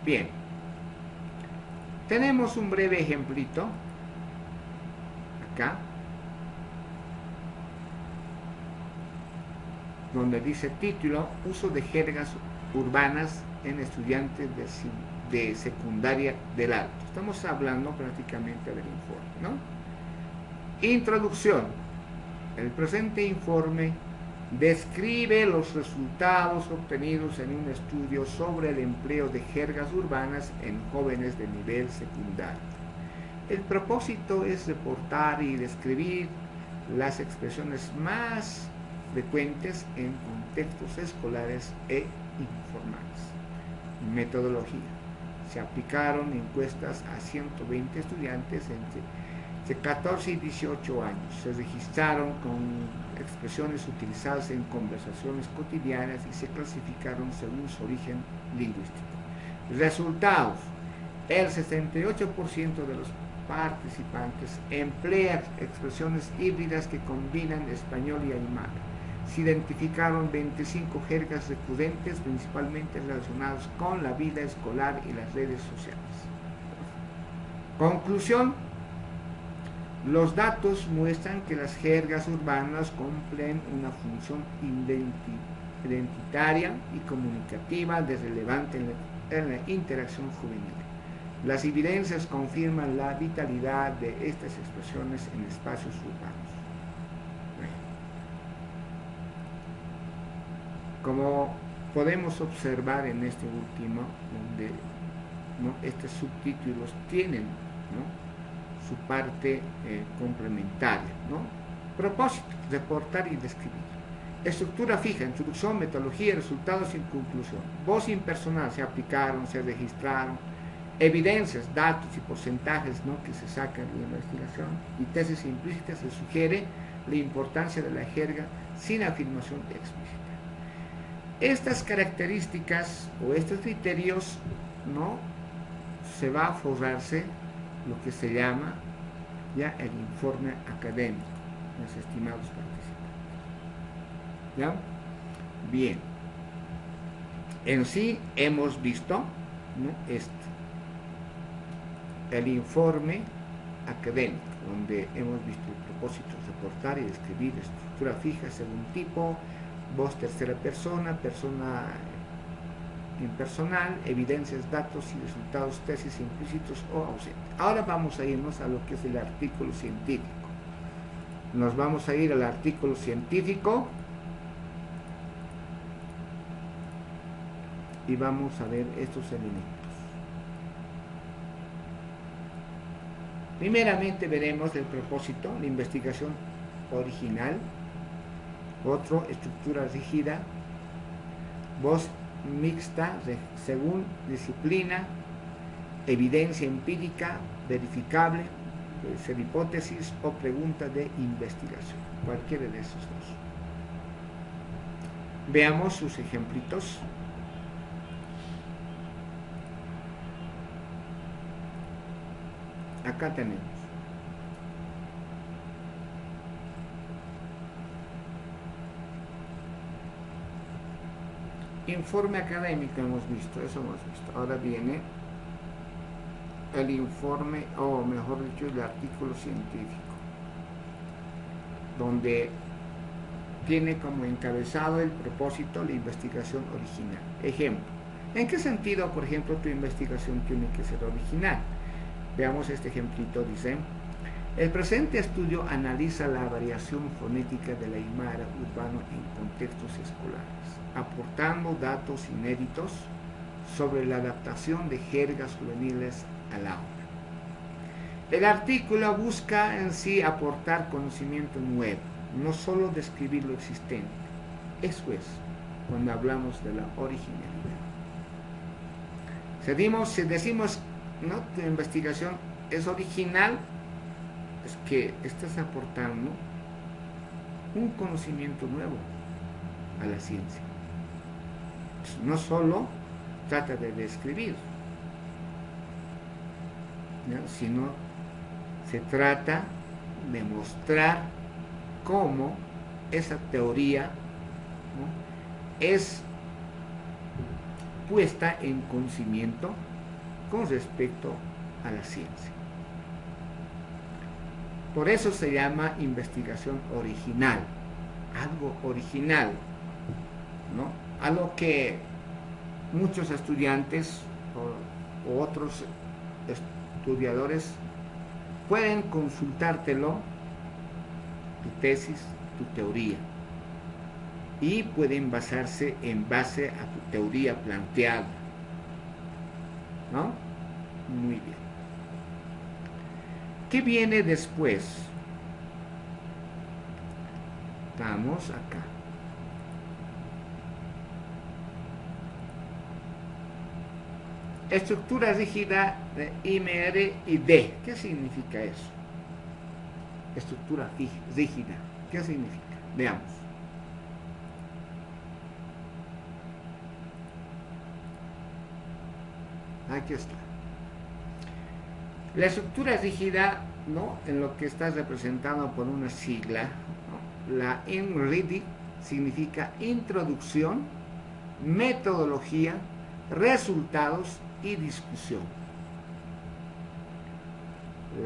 Bien, tenemos un breve ejemplito acá, donde dice título: uso de jergas urbanas en estudiantes de secundaria del alto. Estamos hablando prácticamente del informe, ¿no? Introducción. El presente informe describe los resultados obtenidos en un estudio sobre el empleo de jergas urbanas en jóvenes de nivel secundario. El propósito es reportar y describir las expresiones más frecuentes en contextos escolares e informales. Metodología. Se aplicaron encuestas a 120 estudiantes entre 14 y 18 años. Se registraron con expresiones utilizadas en conversaciones cotidianas y se clasificaron según su origen lingüístico. Resultados. El 68% de los participantes emplea expresiones híbridas que combinan español y aymara. Se identificaron 25 jergas recurrentes, principalmente relacionadas con la vida escolar y las redes sociales. Conclusión. Los datos muestran que las jergas urbanas cumplen una función identitaria y comunicativa de relevante en la interacción juvenil. Las evidencias confirman la vitalidad de estas expresiones en espacios urbanos. Como podemos observar en este último, donde, ¿no?, estos subtítulos tienen, ¿no?, su parte complementaria, ¿no? Propósito: reportar y describir. Estructura fija: introducción, metodología, resultados y conclusión. Voz impersonal: se aplicaron, se registraron. Evidencias, datos y porcentajes, ¿no?, que se sacan de la investigación. Y tesis implícita: se sugiere la importancia de la jerga sin afirmación explícita. Estas características o estos criterios, ¿no?, se va a forrarse lo que se llama ya el informe académico, mis estimados participantes. ¿Ya? Bien. En sí hemos visto, ¿no?, el informe académico, donde hemos visto el propósito, reportar y describir estructura fija según tipo, voz tercera persona, persona impersonal, evidencias, datos y resultados, tesis implícitos o ausentes. Ahora vamos a irnos a lo que es el artículo científico. Nos vamos a ir al artículo científico y vamos a ver estos elementos. Primeramente veremos el propósito, la investigación original, otro, estructura rígida, voz mixta según disciplina, evidencia empírica, verificable, puede ser hipótesis o pregunta de investigación, cualquiera de esos dos. Veamos sus ejemplitos. Acá tenemos. Informe académico hemos visto, eso hemos visto. Ahora viene el informe, o mejor dicho, el artículo científico, donde tiene como encabezado el propósito, la investigación original. Ejemplo, ¿en qué sentido, por ejemplo, tu investigación tiene que ser original? Veamos este ejemplito, dice: el presente estudio analiza la variación fonética de la aymara urbano en contextos escolares, aportando datos inéditos sobre la adaptación de jergas juveniles al aula. El artículo busca en sí aportar conocimiento nuevo, no solo describir lo existente. Eso es cuando hablamos de la originalidad. Si decimos, ¿no?, tu investigación es original, es que estás aportando un conocimiento nuevo a la ciencia. No solo trata de describir, ¿no?, sino se trata de mostrar cómo esa teoría, ¿no?, es puesta en conocimiento con respecto a la ciencia. Por eso se llama investigación original, algo original, ¿no?, algo que muchos estudiantes o otros estudiadores pueden consultártelo, tu tesis, tu teoría, y pueden basarse en base a tu teoría planteada, ¿no? Muy bien. ¿Qué viene después? Vamos acá. Estructura rígida de IMR y D. ¿Qué significa eso? Estructura rígida. ¿Qué significa? Veamos. Aquí está. La estructura rígida, ¿no?, en lo que está representado por una sigla, ¿no?, la INRIDI significa introducción, metodología, resultados y discusión.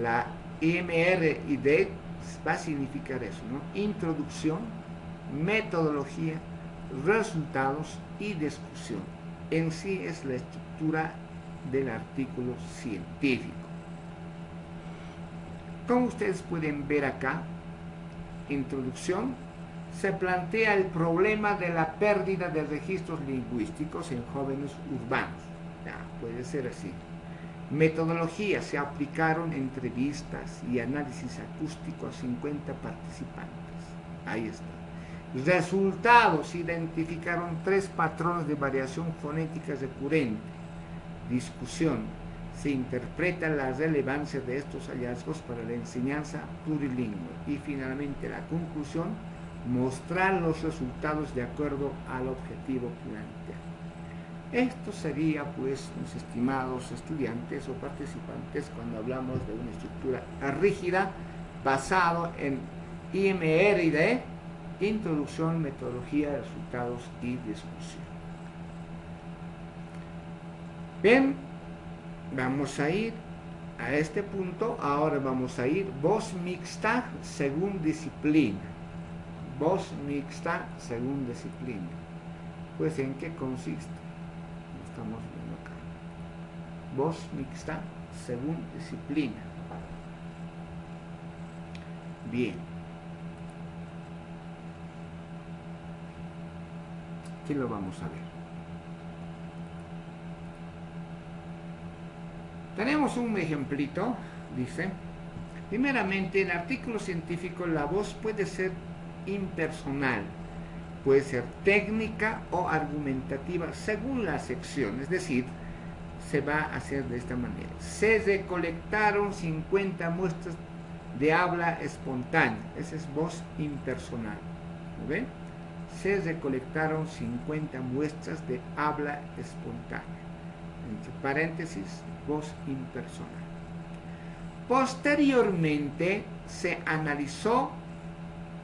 La IMR y D va a significar eso, ¿no?, introducción, metodología, resultados y discusión. En sí es la estructura del artículo científico. Como ustedes pueden ver acá, introducción, se plantea el problema de la pérdida de registros lingüísticos en jóvenes urbanos. Ya, puede ser así. Metodología, se aplicaron entrevistas y análisis acústico a 50 participantes. Ahí está. Resultados, identificaron 3 patrones de variación fonética recurrente. Discusión, se interpreta la relevancia de estos hallazgos para la enseñanza plurilingüe. Y finalmente la conclusión, mostrar los resultados de acuerdo al objetivo planteado. Esto sería, pues, mis estimados estudiantes o participantes, cuando hablamos de una estructura rígida basado en IMR de Introducción, Metodología, Resultados y Discusión. Bien, vamos a ir a este punto. Ahora vamos a ir voz mixta según disciplina. Voz mixta según disciplina. Pues, ¿en qué consiste? Estamos viendo acá. Voz mixta según disciplina. Bien. Aquí lo vamos a ver. Tenemos un ejemplito, dice. Primeramente, en artículos científicos la voz puede ser impersonal, puede ser técnica o argumentativa según la sección, es decir, se va a hacer de esta manera. Se recolectaron 50 muestras de habla espontánea, esa es voz impersonal. ¿Lo ven? Se recolectaron 50 muestras de habla espontánea. Entre paréntesis, voz impersonal. Posteriormente se analizó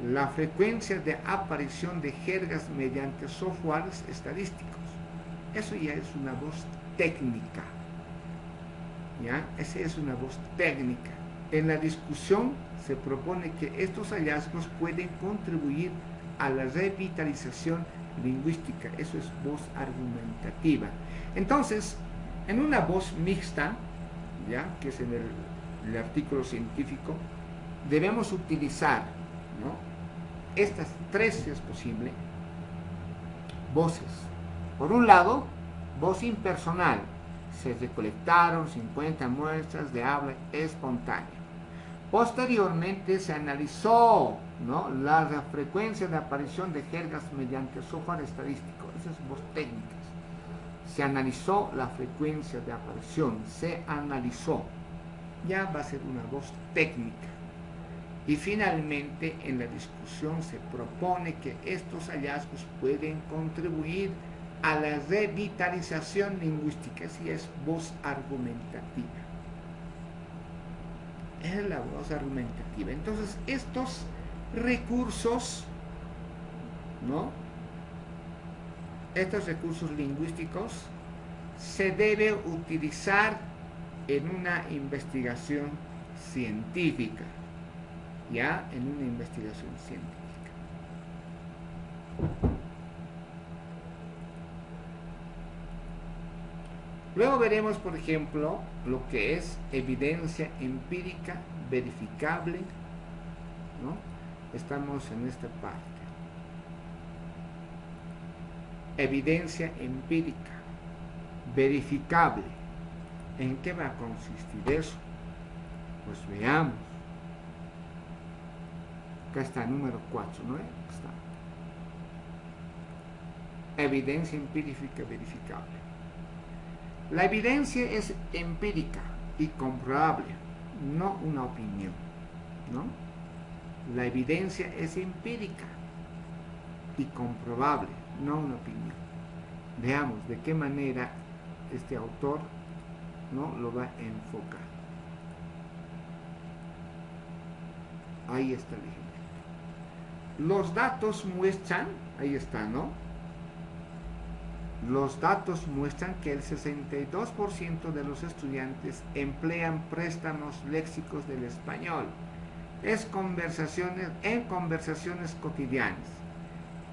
la frecuencia de aparición de jergas mediante softwares estadísticos. Eso ya es una voz técnica. ¿Ya? Esa es una voz técnica. En la discusión se propone que estos hallazgos pueden contribuir a la revitalización lingüística. Eso es voz argumentativa. Entonces, en una voz mixta, ¿ya? Que es en el artículo científico, debemos utilizar, ¿no?, estas tres, si es posible, voces. Por un lado, voz impersonal. Se recolectaron 50 muestras de habla espontánea. Posteriormente se analizó, ¿no?, la frecuencia de aparición de jergas mediante software estadístico. Esa es voz técnica. Se analizó la frecuencia de aparición, se analizó. Ya va a ser una voz técnica. Y finalmente, en la discusión se propone que estos hallazgos pueden contribuir a la revitalización lingüística. Así es voz argumentativa. Es la voz argumentativa. Entonces, estos recursos, ¿no?, estos recursos lingüísticos se debe utilizar en una investigación científica. Ya, en una investigación científica. Luego veremos, por ejemplo, lo que es evidencia empírica verificable, ¿no? Estamos en esta parte. Evidencia empírica verificable. ¿En qué va a consistir eso? Pues veamos. Acá está el número 4, ¿no? Está. Evidencia empírica verificable. La evidencia es empírica y comprobable, no una opinión, ¿no? La evidencia es empírica y comprobable, no una opinión. Veamos de qué manera este autor, ¿no?, lo va a enfocar. Ahí está el ejemplo. Los datos muestran, ahí está, ¿no? Los datos muestran que el 62% de los estudiantes emplean préstamos léxicos del español en conversaciones cotidianas.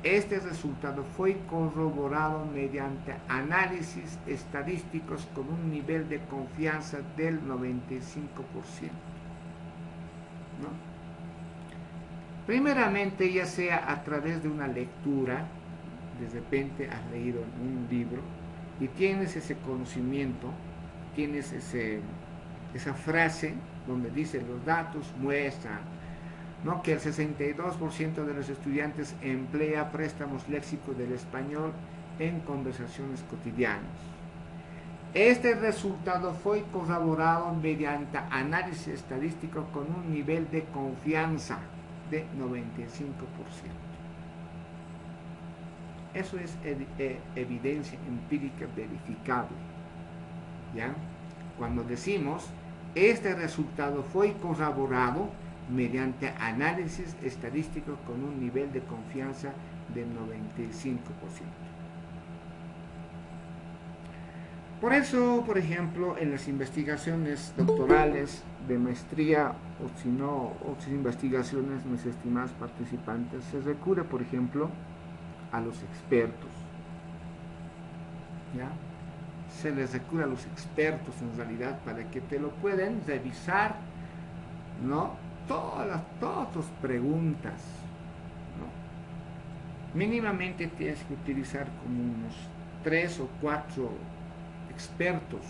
Este resultado fue corroborado mediante análisis estadísticos con un nivel de confianza del 95%. ¿No? Primeramente, ya sea a través de una lectura, de repente has leído un libro y tienes ese conocimiento, tienes esa frase donde dice los datos muestran, ¿no?, que el 62% de los estudiantes emplea préstamos léxicos del español en conversaciones cotidianas. Este resultado fue corroborado mediante análisis estadístico con un nivel de confianza de 95%. Eso es evidencia empírica verificable. ¿Ya? Cuando decimos este resultado fue corroborado mediante análisis estadístico con un nivel de confianza del 95%. Por eso, por ejemplo, en las investigaciones doctorales de maestría o si no, otras investigaciones, mis estimados participantes, se recurre, por ejemplo, a los expertos. ¿Ya? Se les recurre a los expertos en realidad para que te lo puedan revisar, ¿no? Todas tus preguntas, ¿no? Mínimamente tienes que utilizar como unos 3 o 4 expertos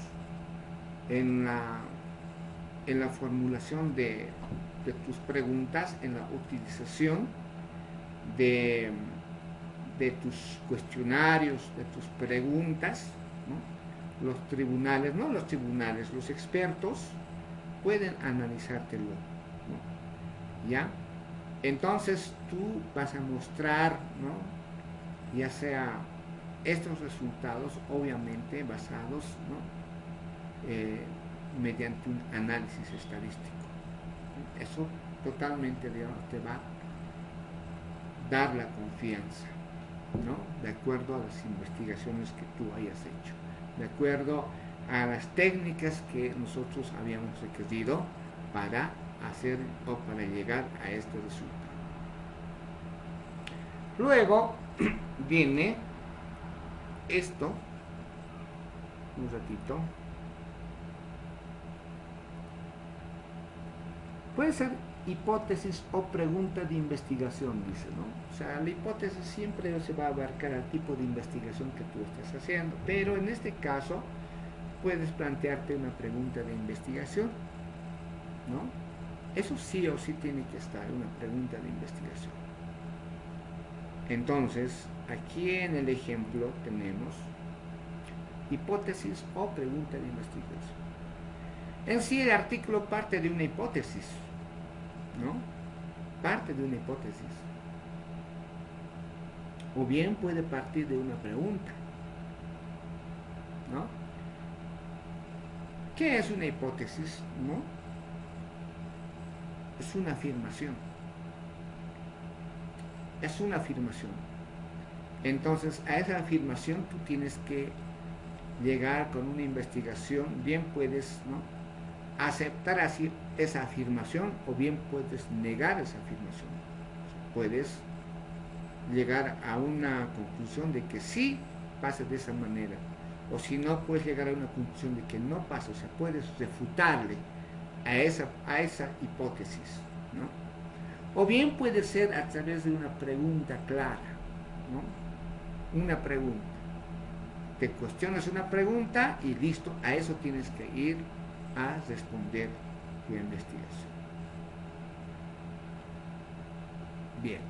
en la formulación de tus preguntas, en la utilización de tus cuestionarios, de tus preguntas, ¿no? Los tribunales, no los tribunales, los expertos pueden analizártelo, ¿no? ¿Ya? Entonces tú vas a mostrar, ¿no? Ya sea estos resultados, obviamente basados, ¿no? Mediante un análisis estadístico. Eso totalmente te va a dar la confianza, ¿no? De acuerdo a las investigaciones que tú hayas hecho, de acuerdo a las técnicas que nosotros habíamos requerido para hacer o para llegar a este resultado. Luego viene esto, un ratito, puede ser hipótesis o pregunta de investigación, dice, ¿no? O sea, la hipótesis siempre se va a abarcar al tipo de investigación que tú estás haciendo, pero en este caso puedes plantearte una pregunta de investigación, ¿no? Eso sí o sí tiene que estar, una pregunta de investigación. Entonces, aquí en el ejemplo tenemos hipótesis o pregunta de investigación. En sí el artículo parte de una hipótesis, ¿no? Parte de una hipótesis. O bien puede partir de una pregunta, ¿no? ¿Qué es una hipótesis, no? Es una afirmación. Es una afirmación. Entonces, a esa afirmación tú tienes que llegar con una investigación. Bien puedes, ¿no?, aceptar así esa afirmación o bien puedes negar esa afirmación. Puedes llegar a una conclusión de que sí pasa de esa manera, o si no, puedes llegar a una conclusión de que no pasa. O sea, puedes refutarle a esa hipótesis, ¿no? O bien puede ser a través de una pregunta clara, ¿no? Una pregunta. Te cuestionas una pregunta y listo, a eso tienes que ir a responder tu investigación. Bien.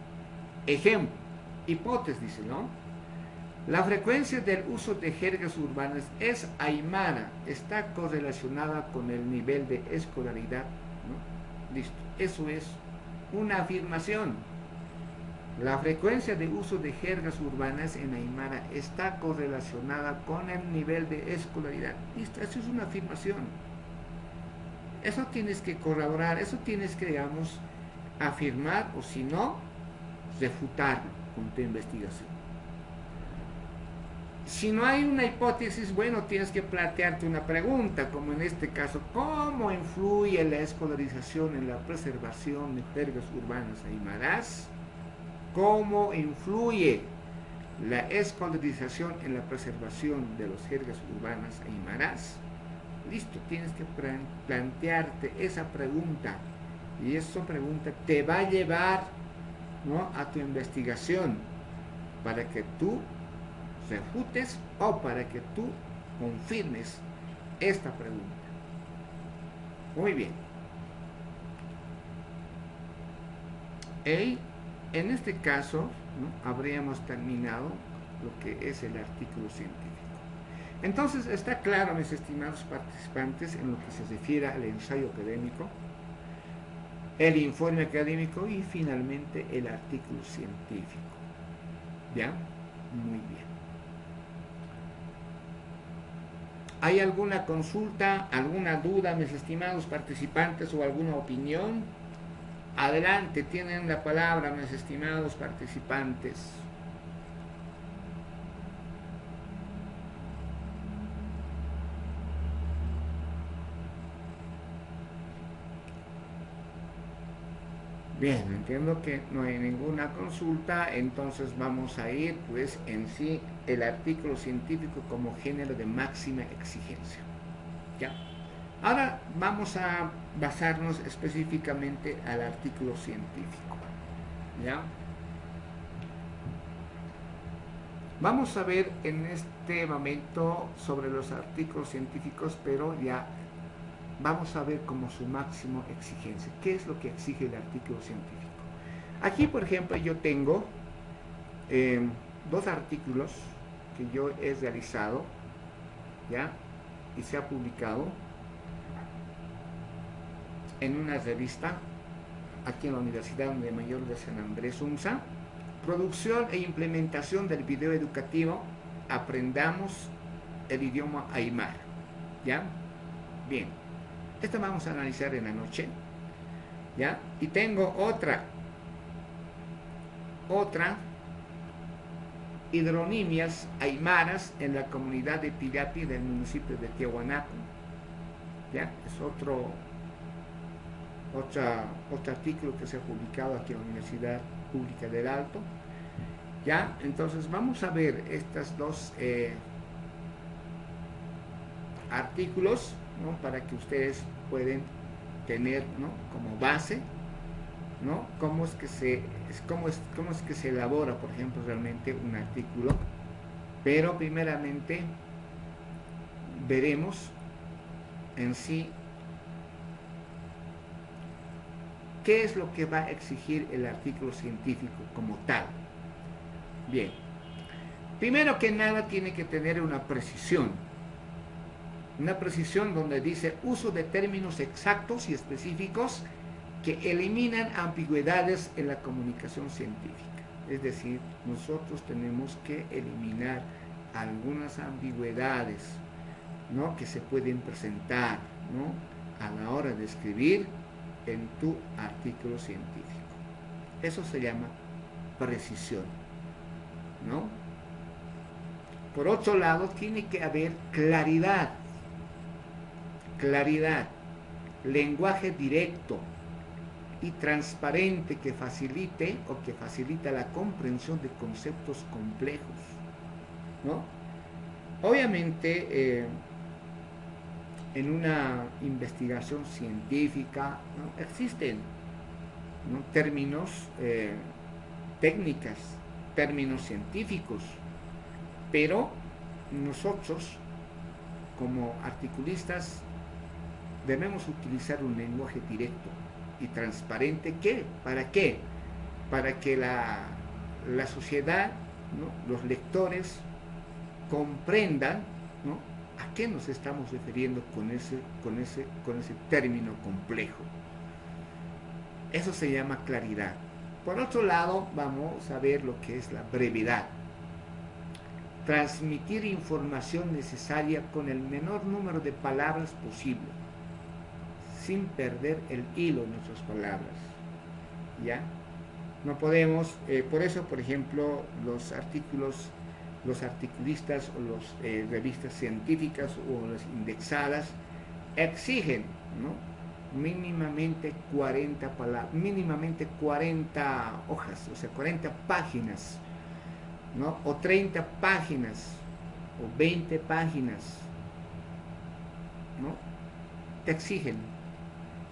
Ejemplo, hipótesis, dice, ¿no? La frecuencia del uso de jergas urbanas es aymara, está correlacionada con el nivel de escolaridad, ¿no? Listo, eso es una afirmación. La frecuencia de uso de jergas urbanas en aymara está correlacionada con el nivel de escolaridad. Listo, eso es una afirmación. Eso tienes que corroborar, eso tienes que, digamos, afirmar, o si no, refutarlo con tu investigación. Si no hay una hipótesis, bueno, tienes que plantearte una pregunta, como en este caso, ¿cómo influye la escolarización en la preservación de jergas urbanas aymaras? ¿Cómo influye la escolarización en la preservación de las jergas urbanas aymaras? Listo, tienes que plantearte esa pregunta, y esa pregunta te va a llevar, ¿no?, a tu investigación para que tú refutes o para que tú confirmes esta pregunta. Muy bien. En este caso, ¿no?, habríamos terminado lo que es el artículo científico. Entonces está claro, mis estimados participantes, en lo que se refiere al ensayo académico, el informe académico y finalmente el artículo científico. ¿Ya? Muy bien. ¿Hay alguna consulta, alguna duda, mis estimados participantes, o alguna opinión? Adelante, tienen la palabra, mis estimados participantes. Bien, entiendo que no hay ninguna consulta, entonces vamos a ir pues en sí el artículo científico como género de máxima exigencia. ¿Ya? Ahora vamos a basarnos específicamente al artículo científico. ¿Ya? Vamos a ver en este momento sobre los artículos científicos, pero ya vamos a ver como su máxima exigencia. ¿Qué es lo que exige el artículo científico? Aquí, por ejemplo, yo tengo dos artículos que yo he realizado, ¿ya? Y se ha publicado en una revista aquí en la Universidad Mayor de San Andrés UNSA. Producción e implementación del video educativo Aprendamos el idioma Aymara. ¿Ya? Bien. Esto vamos a analizar en la noche. ¿Ya? Y tengo otra hidronimias aymaras en la comunidad de Pillapi del municipio de Tiahuanaco. ¿Ya? Es otro artículo que se ha publicado aquí en la Universidad Pública del Alto. ¿Ya? Entonces vamos a ver estos dos artículos, ¿no? Para que ustedes puedan tener, ¿no? Como base, ¿no? Cómo es que se elabora, por ejemplo, realmente un artículo. Pero primeramente veremos en sí qué es lo que va a exigir el artículo científico como tal. Bien, primero que nada tiene que tener una precisión donde dice uso de términos exactos y específicos que eliminan ambigüedades en la comunicación científica. Es decir, nosotros tenemos que eliminar algunas ambigüedades, ¿no? Que se pueden presentar, ¿no? A la hora de escribir en tu artículo científico. Eso se llama precisión, ¿no? Por otro lado, tiene que haber claridad, lenguaje directo y transparente que facilita la comprensión de conceptos complejos, ¿no? Obviamente, en una investigación científica, ¿no? Existen, ¿no? Términos técnicas, términos científicos, pero nosotros como articulistas debemos utilizar un lenguaje directo y transparente. ¿Para qué? Para que la sociedad, ¿no? Los lectores comprendan, ¿no? a qué nos estamos refiriendo con ese término complejo. Eso se llama claridad. Por otro lado, vamos a ver lo que es la brevedad. Transmitir información necesaria con el menor número de palabras posible, sin perder el hilo de nuestras palabras. ¿Ya? No podemos, por eso, por ejemplo, los articulistas o las revistas científicas o las indexadas exigen, ¿no? mínimamente 40 hojas, o sea, 40 páginas, ¿no? O 30 páginas, o 20 páginas, ¿no? Te exigen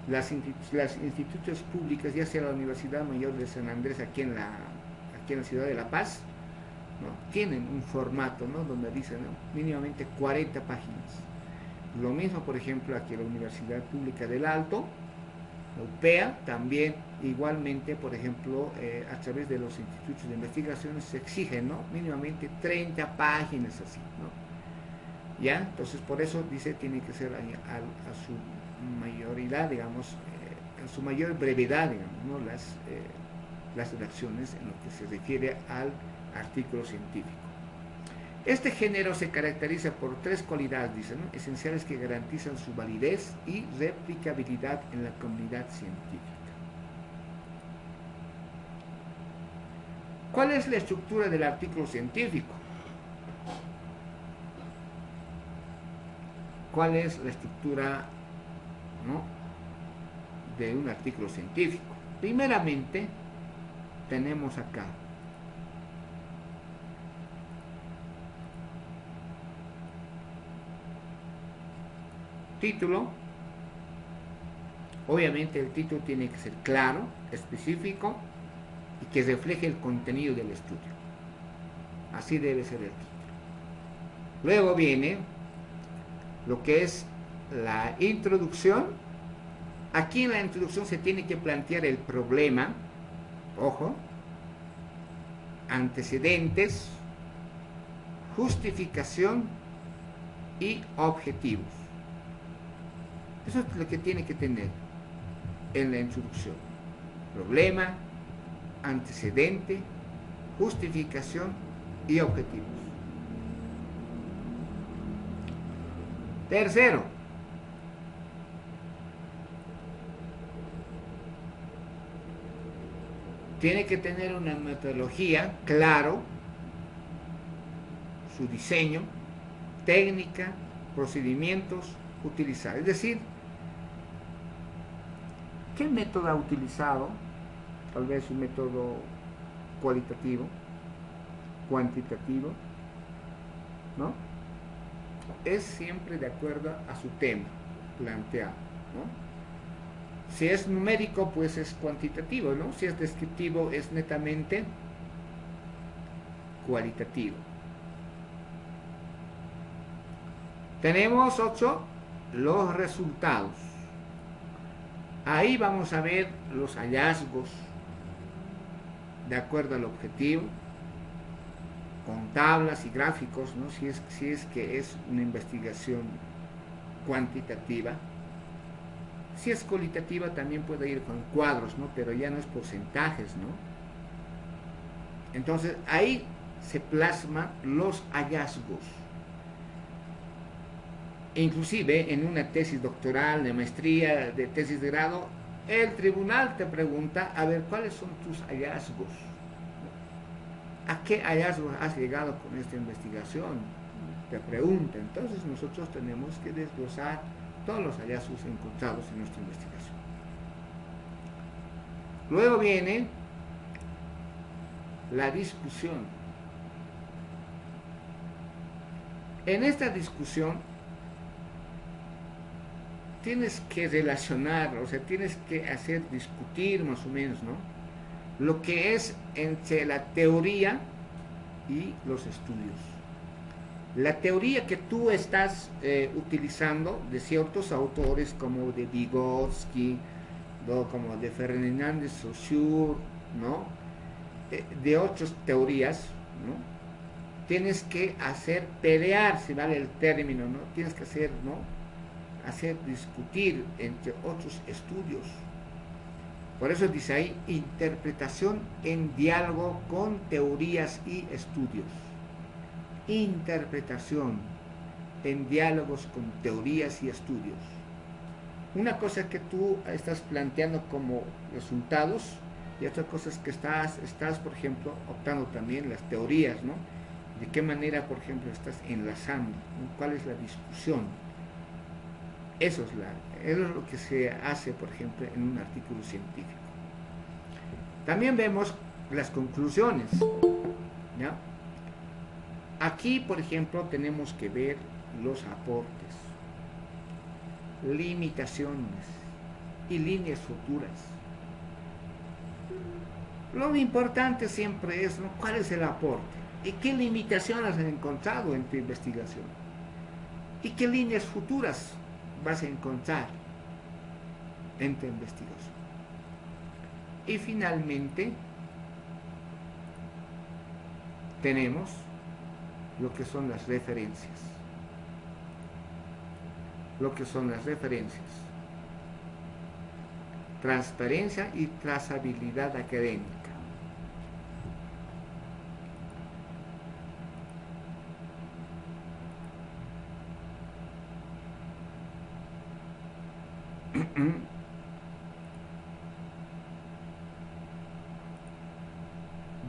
las instituciones públicas, ya sea la Universidad Mayor de San Andrés aquí en la ciudad de La Paz, ¿no? Tienen un formato, ¿no? Donde dicen, ¿no? mínimamente 40 páginas. Lo mismo, por ejemplo, aquí en la Universidad Pública del Alto, la UPEA, también igualmente, por ejemplo, a través de los institutos de investigación se exigen, ¿no? mínimamente 30 páginas así, ¿no? ¿Ya? Entonces, por eso dice, tiene que ser a su mayoría, digamos, a su mayor brevedad, digamos, ¿no? las redacciones en lo que se refiere al artículo científico. Este género se caracteriza por tres cualidades, dicen, ¿no? esenciales que garantizan su validez y replicabilidad en la comunidad científica. ¿Cuál es la estructura del artículo científico? ¿Cuál es la estructura, ¿no?, de un artículo científico? Primeramente, tenemos acá título. Obviamente el título tiene que ser claro, específico y que refleje el contenido del estudio. Así debe ser el título. Luego viene lo que es la introducción. Aquí en la introducción se tiene que plantear el problema, ojo, antecedentes, justificación y objetivos. Eso es lo que tiene que tener en la introducción: problema, antecedente, justificación y objetivos. Tercero, tiene que tener una metodología, claro, su diseño, técnica, procedimientos utilizar. Es decir, ¿qué método ha utilizado? Tal vez un método cualitativo, cuantitativo, ¿no? Es siempre de acuerdo a su tema planteado, ¿no? Si es numérico, pues es cuantitativo, ¿no? Si es descriptivo, es netamente cualitativo. Tenemos 8, los resultados. Ahí vamos a ver los hallazgos de acuerdo al objetivo, con tablas y gráficos, ¿no? Si es que es una investigación cuantitativa. Si es cualitativa, también puede ir con cuadros, ¿no? Pero ya no es porcentajes, ¿no? Entonces ahí se plasman los hallazgos. Inclusive en una tesis doctoral, de maestría, de tesis de grado, el tribunal te pregunta, a ver, ¿cuáles son tus hallazgos? ¿A qué hallazgos has llegado con esta investigación? Te pregunta. Entonces nosotros tenemos que desglosar todos los hallazgos encontrados en nuestra investigación. Luego viene la discusión. En esta discusión tienes que relacionar, o sea, tienes que hacer discutir más o menos, ¿no?, lo que es entre la teoría y los estudios. La teoría que tú estás utilizando de ciertos autores como de Vygotsky, ¿no?, como de Ferdinand de Saussure, ¿no?, de otras teorías, ¿no?, tienes que hacer pelear, si vale el término, ¿no?, tienes que hacer, ¿no?, hacer discutir entre otros estudios. Por eso dice ahí, interpretación en diálogo con teorías y estudios. Interpretación en diálogos con teorías y estudios. Una cosa que tú estás planteando como resultados y otra cosa es que estás, por ejemplo, optando también las teorías, ¿no? De qué manera, por ejemplo, estás enlazando, ¿no? ¿Cuál es la discusión? Eso es lo que se hace, por ejemplo, en un artículo científico. También vemos las conclusiones, ¿ya? Aquí, por ejemplo, tenemos que ver los aportes, limitaciones y líneas futuras. Lo importante siempre es, ¿no?, cuál es el aporte y qué limitaciones has encontrado en tu investigación y qué líneas futuras vas a encontrar en tu investigación. Y finalmente tenemos lo que son las referencias. Lo que son las referencias. Transparencia y trazabilidad académica.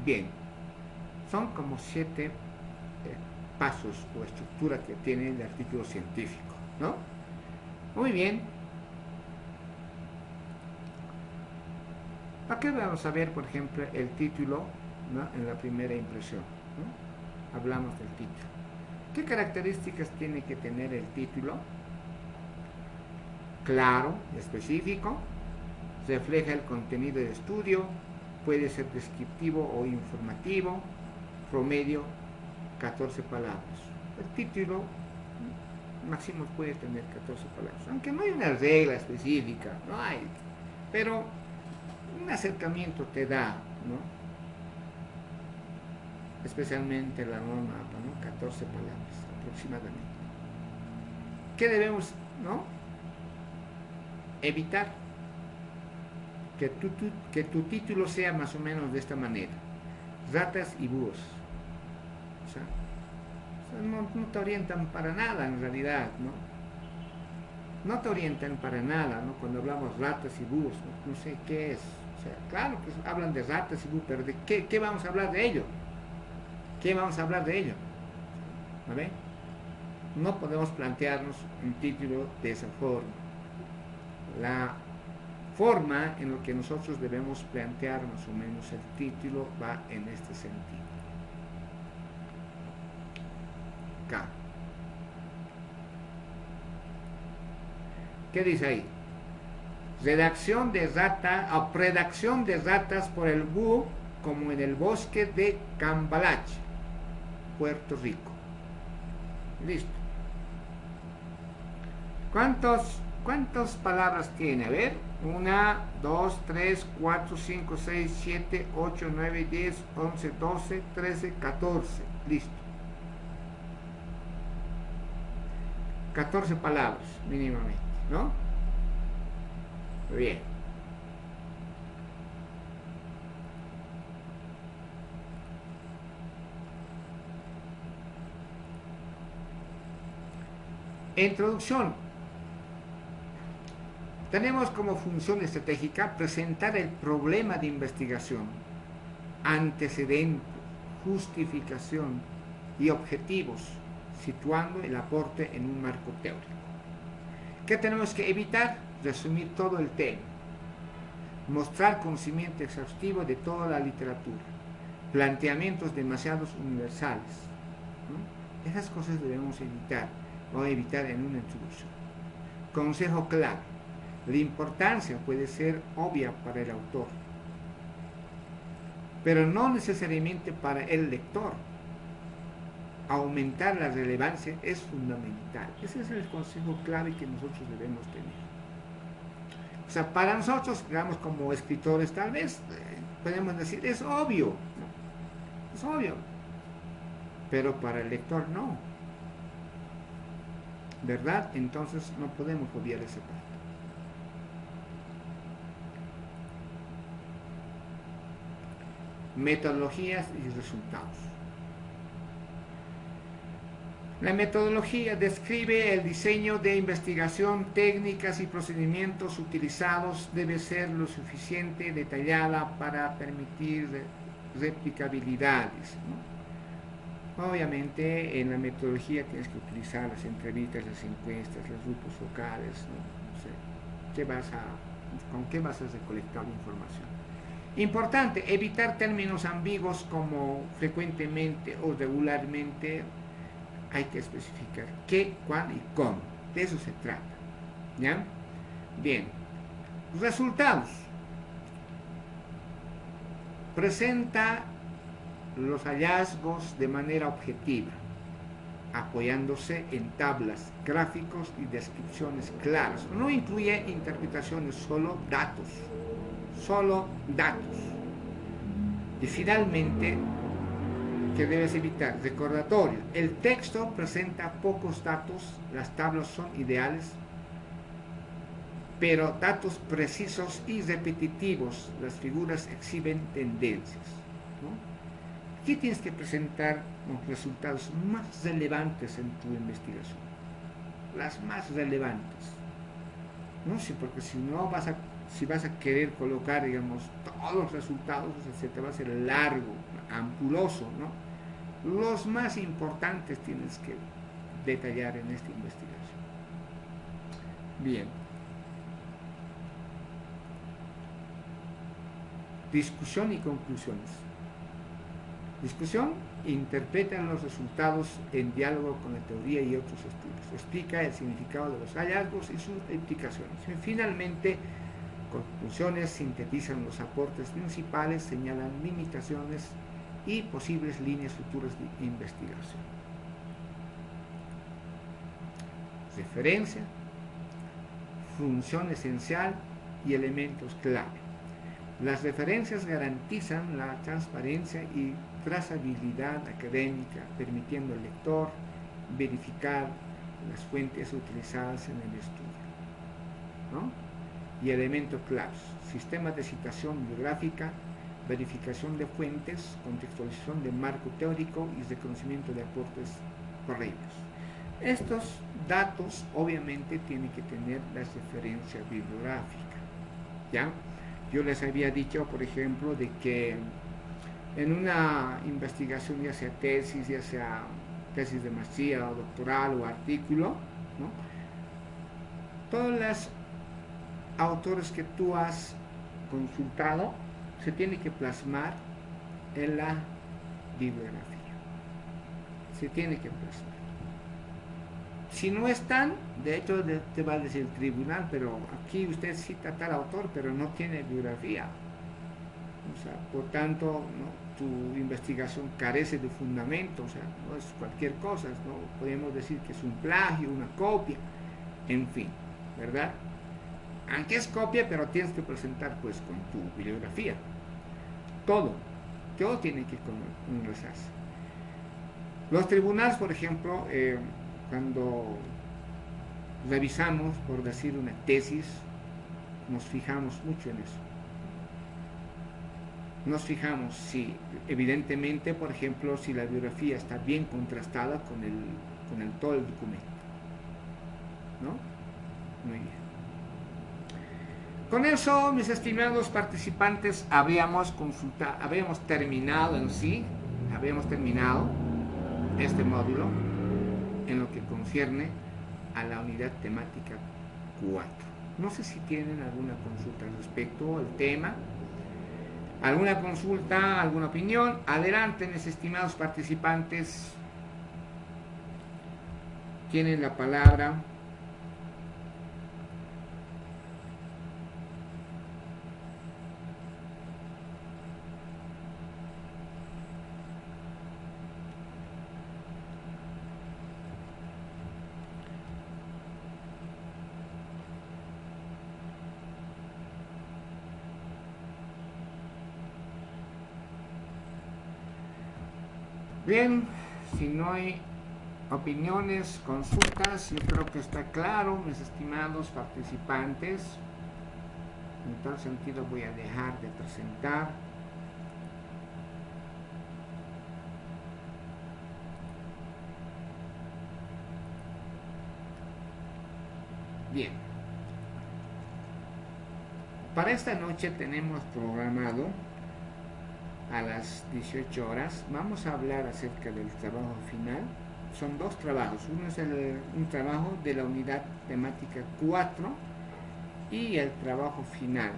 Bien, Son como 7 pasos o estructura que tiene el artículo científico, ¿no? Muy bien. Aquí vamos a ver, por ejemplo, el título, ¿no? En la primera impresión, ¿no? Hablamos del título. ¿Qué características tiene que tener el título? Claro, específico, refleja el contenido de estudio, puede ser descriptivo o informativo, promedio 14 palabras. El título máximo puede tener 14 palabras, aunque no hay una regla específica, no hay, pero un acercamiento te da, ¿no? Especialmente la norma, ¿no? 14 palabras aproximadamente. ¿Qué debemos, no? Evitar que tu título sea más o menos de esta manera: ratas y búhos. O sea, no te orientan para nada en realidad, ¿no? No te orientan para nada, ¿no? Cuando hablamos ratas y búhos, no sé qué es. O sea, claro que hablan de ratas y búhos, pero ¿de qué vamos a hablar de ello? ¿Qué vamos a hablar de ello? ¿Vale? No podemos plantearnos un título de esa forma. La forma en lo que nosotros debemos plantear más o menos el título va en este sentido. Acá. ¿Qué dice ahí? Redacción de ratas por el búho como en el bosque de Cambalache, Puerto Rico. Listo. ¿Cuántas palabras tiene? A ver, 1, 2, 3, 4, 5, 6, 7, 8, 9, 10, 11, 12, 13, 14. Listo. 14 palabras mínimamente, ¿no? Muy bien. Introducción. Tenemos como función estratégica presentar el problema de investigación, antecedentes, justificación y objetivos, situando el aporte en un marco teórico. ¿Qué tenemos que evitar? Resumir todo el tema, mostrar conocimiento exhaustivo de toda la literatura, planteamientos demasiado universales, ¿no? Esas cosas debemos evitar en una introducción. Consejo clave: la importancia puede ser obvia para el autor, pero no necesariamente para el lector. Aumentar la relevancia es fundamental. Ese es el consejo clave que nosotros debemos tener. O sea, para nosotros, digamos, como escritores, tal vez podemos decir, es obvio, ¿no? Es obvio, pero para el lector no. ¿Verdad? Entonces no podemos obviar esa parte. Metodologías y resultados. La metodología describe el diseño de investigación, técnicas y procedimientos utilizados. Debe ser lo suficiente detallada para permitir replicabilidades, ¿no? Obviamente en la metodología tienes que utilizar las entrevistas, las encuestas, los grupos focales, ¿no? O sea, ¿con qué vas a recolectar la información? Importante, evitar términos ambiguos como frecuentemente o regularmente. Hay que especificar qué, cuándo y cómo. De eso se trata. ¿Ya? Bien. Resultados. Presenta los hallazgos de manera objetiva, apoyándose en tablas, gráficos y descripciones claras. No incluye interpretaciones, solo datos. Solo datos. Y finalmente, que debes evitar, recordatorio: el texto presenta pocos datos, las tablas son ideales, pero datos precisos y repetitivos, las figuras exhiben tendencias, ¿no? Aquí tienes que presentar los resultados más relevantes en tu investigación, las más relevantes, ¿no? Sí, porque si no vas a si vas a querer colocar, digamos, todos los resultados, o sea, se te va a hacer largo, ampuloso, ¿no? Los más importantes tienes que detallar en esta investigación. Bien. Discusión y conclusiones. Discusión: interpretan los resultados en diálogo con la teoría y otros estudios. Explica el significado de los hallazgos y sus implicaciones. Y finalmente, conclusiones: sintetizan los aportes principales, señalan limitaciones y posibles líneas futuras de investigación. Referencia, función esencial y elementos clave. Las referencias garantizan la transparencia y trazabilidad académica, permitiendo al lector verificar las fuentes utilizadas en el estudio, ¿no? Y elementos claves: sistemas de citación bibliográfica, verificación de fuentes, contextualización del marco teórico y reconocimiento de aportes correctos. Estos datos obviamente tienen que tener la referencia bibliográfica, ¿ya? Yo les había dicho, por ejemplo, de que en una investigación, ya sea tesis de maestría o doctoral o artículo, ¿no?, todos los autores que tú has consultado se tienen que plasmar en la bibliografía. Se tiene que plasmar. Si no están, de hecho te va a decir el tribunal, pero aquí usted cita a tal autor, pero no tiene bibliografía. O sea, por tanto, ¿no?, tu investigación carece de fundamento, o sea, no es cualquier cosa, ¿no? Podemos decir que es un plagio, una copia, en fin, ¿verdad? Aunque es copia, pero tienes que presentar pues con tu bibliografía. Todo tiene que conversarse. Los tribunales, por ejemplo, cuando revisamos, por decir, una tesis, nos fijamos mucho en eso. Nos fijamos si, evidentemente, por ejemplo, si la bibliografía está bien contrastada con todo el documento, ¿no? Muy bien. Con eso, mis estimados participantes, habíamos terminado este módulo en lo que concierne a la unidad temática 4. No sé si tienen alguna consulta respecto al tema, alguna consulta, alguna opinión. Adelante, mis estimados participantes, tienen la palabra. Bien, si no hay opiniones, consultas, yo creo que está claro, mis estimados participantes. En tal sentido voy a dejar de presentar. Bien. Para esta noche tenemos programado a las 18 horas, vamos a hablar acerca del trabajo final. Son dos trabajos, uno es un trabajo de la unidad temática 4 y el trabajo final,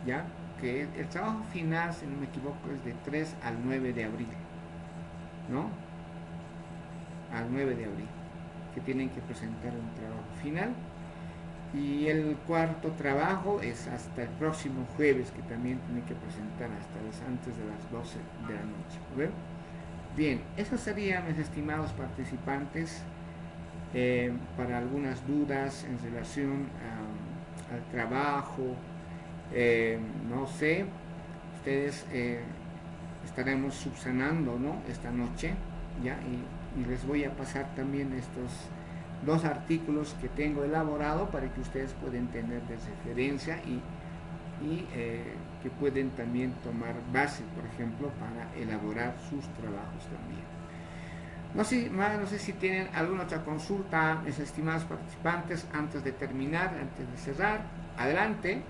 ¿ya? Que el trabajo final, si no me equivoco, es de 3 al 9 de abril, ¿no? Al 9 de abril, que tienen que presentar un trabajo final. Y el cuarto trabajo es hasta el próximo jueves, que también tiene que presentar hasta antes de las 12 de la noche. ¿Ver? Bien, eso sería, mis estimados participantes, para algunas dudas en relación al trabajo. No sé, ustedes estaremos subsanando, ¿no?, esta noche, ¿ya? Y les voy a pasar también estos dos artículos que tengo elaborado para que ustedes puedan tener de referencia y que pueden también tomar base, por ejemplo, para elaborar sus trabajos también. No sé si tienen alguna otra consulta, mis estimados participantes, antes de terminar, antes de cerrar. Adelante.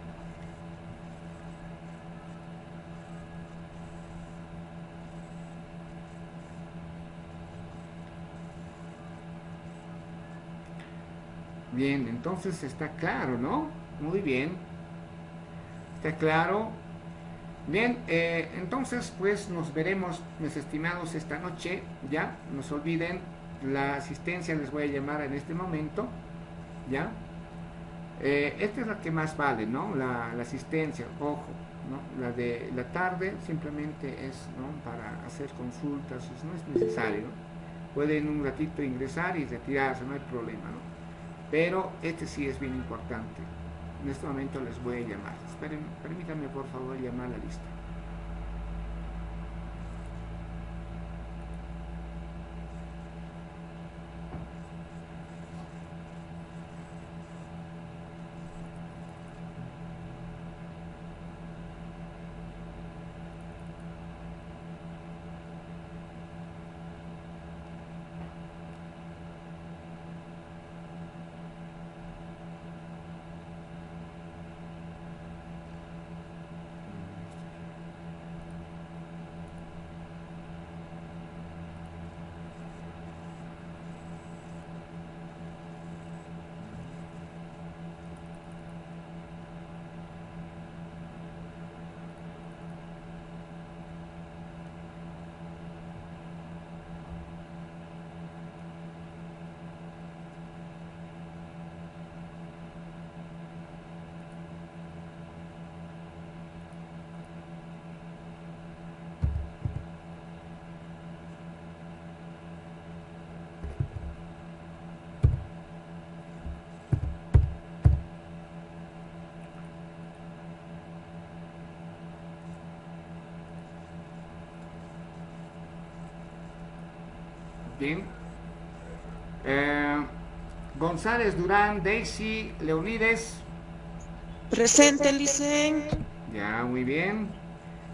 Bien, entonces está claro, ¿no? Muy bien. Está claro. Bien, entonces pues nos veremos, mis estimados, esta noche. Ya, no se olviden, la asistencia les voy a llamar en este momento. ¿Ya? Esta es la que más vale, ¿no? La asistencia, ojo, ¿no? La de la tarde simplemente es, ¿no? Para hacer consultas, no es necesario, ¿no? Pueden un ratito ingresar y retirarse, no hay problema, ¿no? Pero este sí es bien importante. En este momento les voy a llamar. Esperen, permítanme por favor llamar la lista. Bien. González Durán, Daisy, Leonides. Presente, Licen. Ya, muy bien.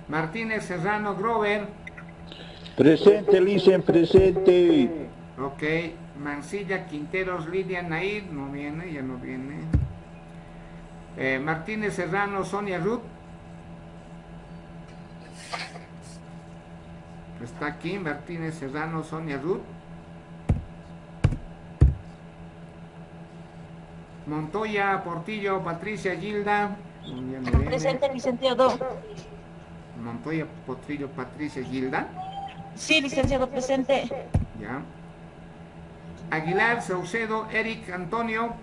Martínez Serrano, Grover. Presente, Licen, presente. Ok. Mancilla, Quinteros, Lidia, Nair. No viene, ya no viene. Martínez Serrano, Sonia Ruth. Está aquí, Martínez Serrano, Sonia Ruth. Montoya, Portillo, Patricia, Gilda. Presente, licenciado. Montoya, Portillo, Patricia, Gilda. Sí, licenciado, presente. Ya. Aguilar, Saucedo, Eric, Antonio.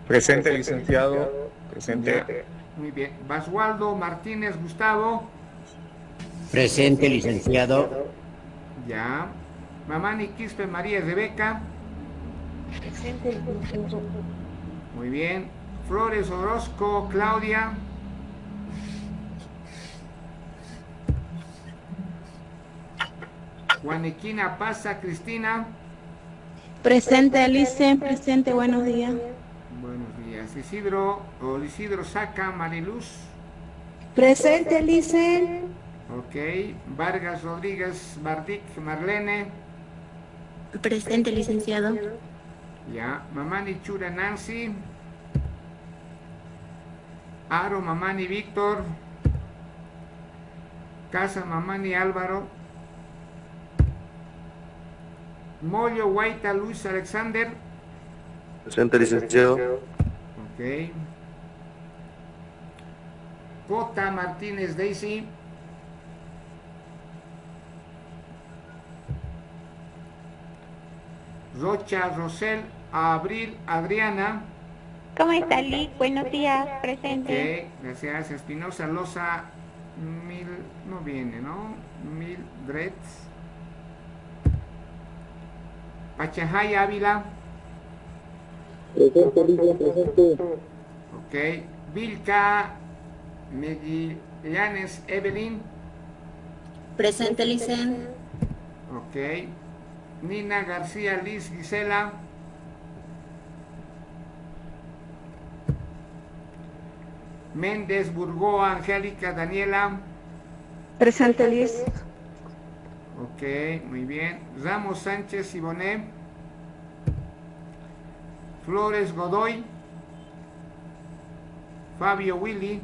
Presente, licenciado. Presente. Ya. Muy bien. Basualdo, Martínez, Gustavo. Presente, licenciado. Ya. Mamani, Quispe, María, Rebeca. Presente, licenciado. Muy bien. Flores, Orozco, Claudia. Juanequina, Pasa, Cristina. Presente, Alice, presente, buenos días. Buenos días. Isidro Saca, Mariluz. Presente, Alice. Ok. Vargas Rodríguez, Bardic, Marlene. Presente, licenciado. Ya. Mamani Chura, Nancy. Aro, Mamani Víctor. Casa, Mamani Álvaro. Mollo, Guaita, Luis Alexander. Presente, licenciado. Ok. Cota, Martínez, Daisy. Rocha, Rosel, Abril, Adriana. ¿Cómo está, Liz? Buenos días, presente. Ok, gracias. Espinosa, Loza, no viene, ¿no? Mildred. Pachajay, Ávila. Presente, Licen, presente. Ok. Vilca, Medillanes, Evelyn. Presente, Licen. Ok. Nina García, Liz, Gisela. Méndez, Burgoa, Angélica, Daniela. Presente, Liz. Ok, muy bien. Ramos, Sánchez, Iboné. Flores, Godoy. Fabio, Willy.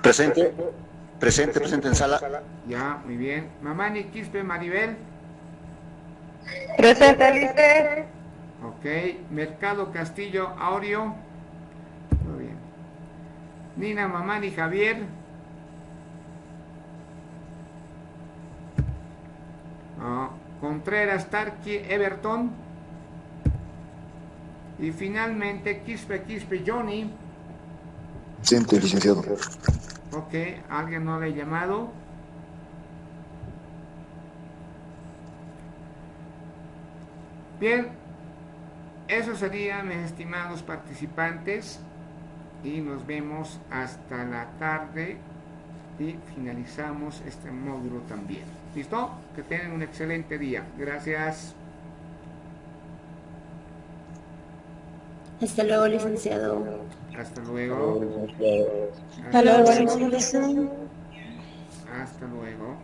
Presente. Presente en sala. Ya, muy bien. Mamani, Quispe, Maribel. Presente, Licen. Ok. Mercado Castillo Aureo. Muy bien. Nina Mamani Javier. Contreras Tarqui Everton. Y finalmente Quispe Johnny. Presente, licenciado. Ok, ¿alguien no le ha llamado? Bien, eso sería, mis estimados participantes, y nos vemos hasta la tarde y finalizamos este módulo también. ¿Listo? Que tengan un excelente día. Gracias. Hasta luego, licenciado. Hasta luego. Hasta luego, licenciado. Hasta luego.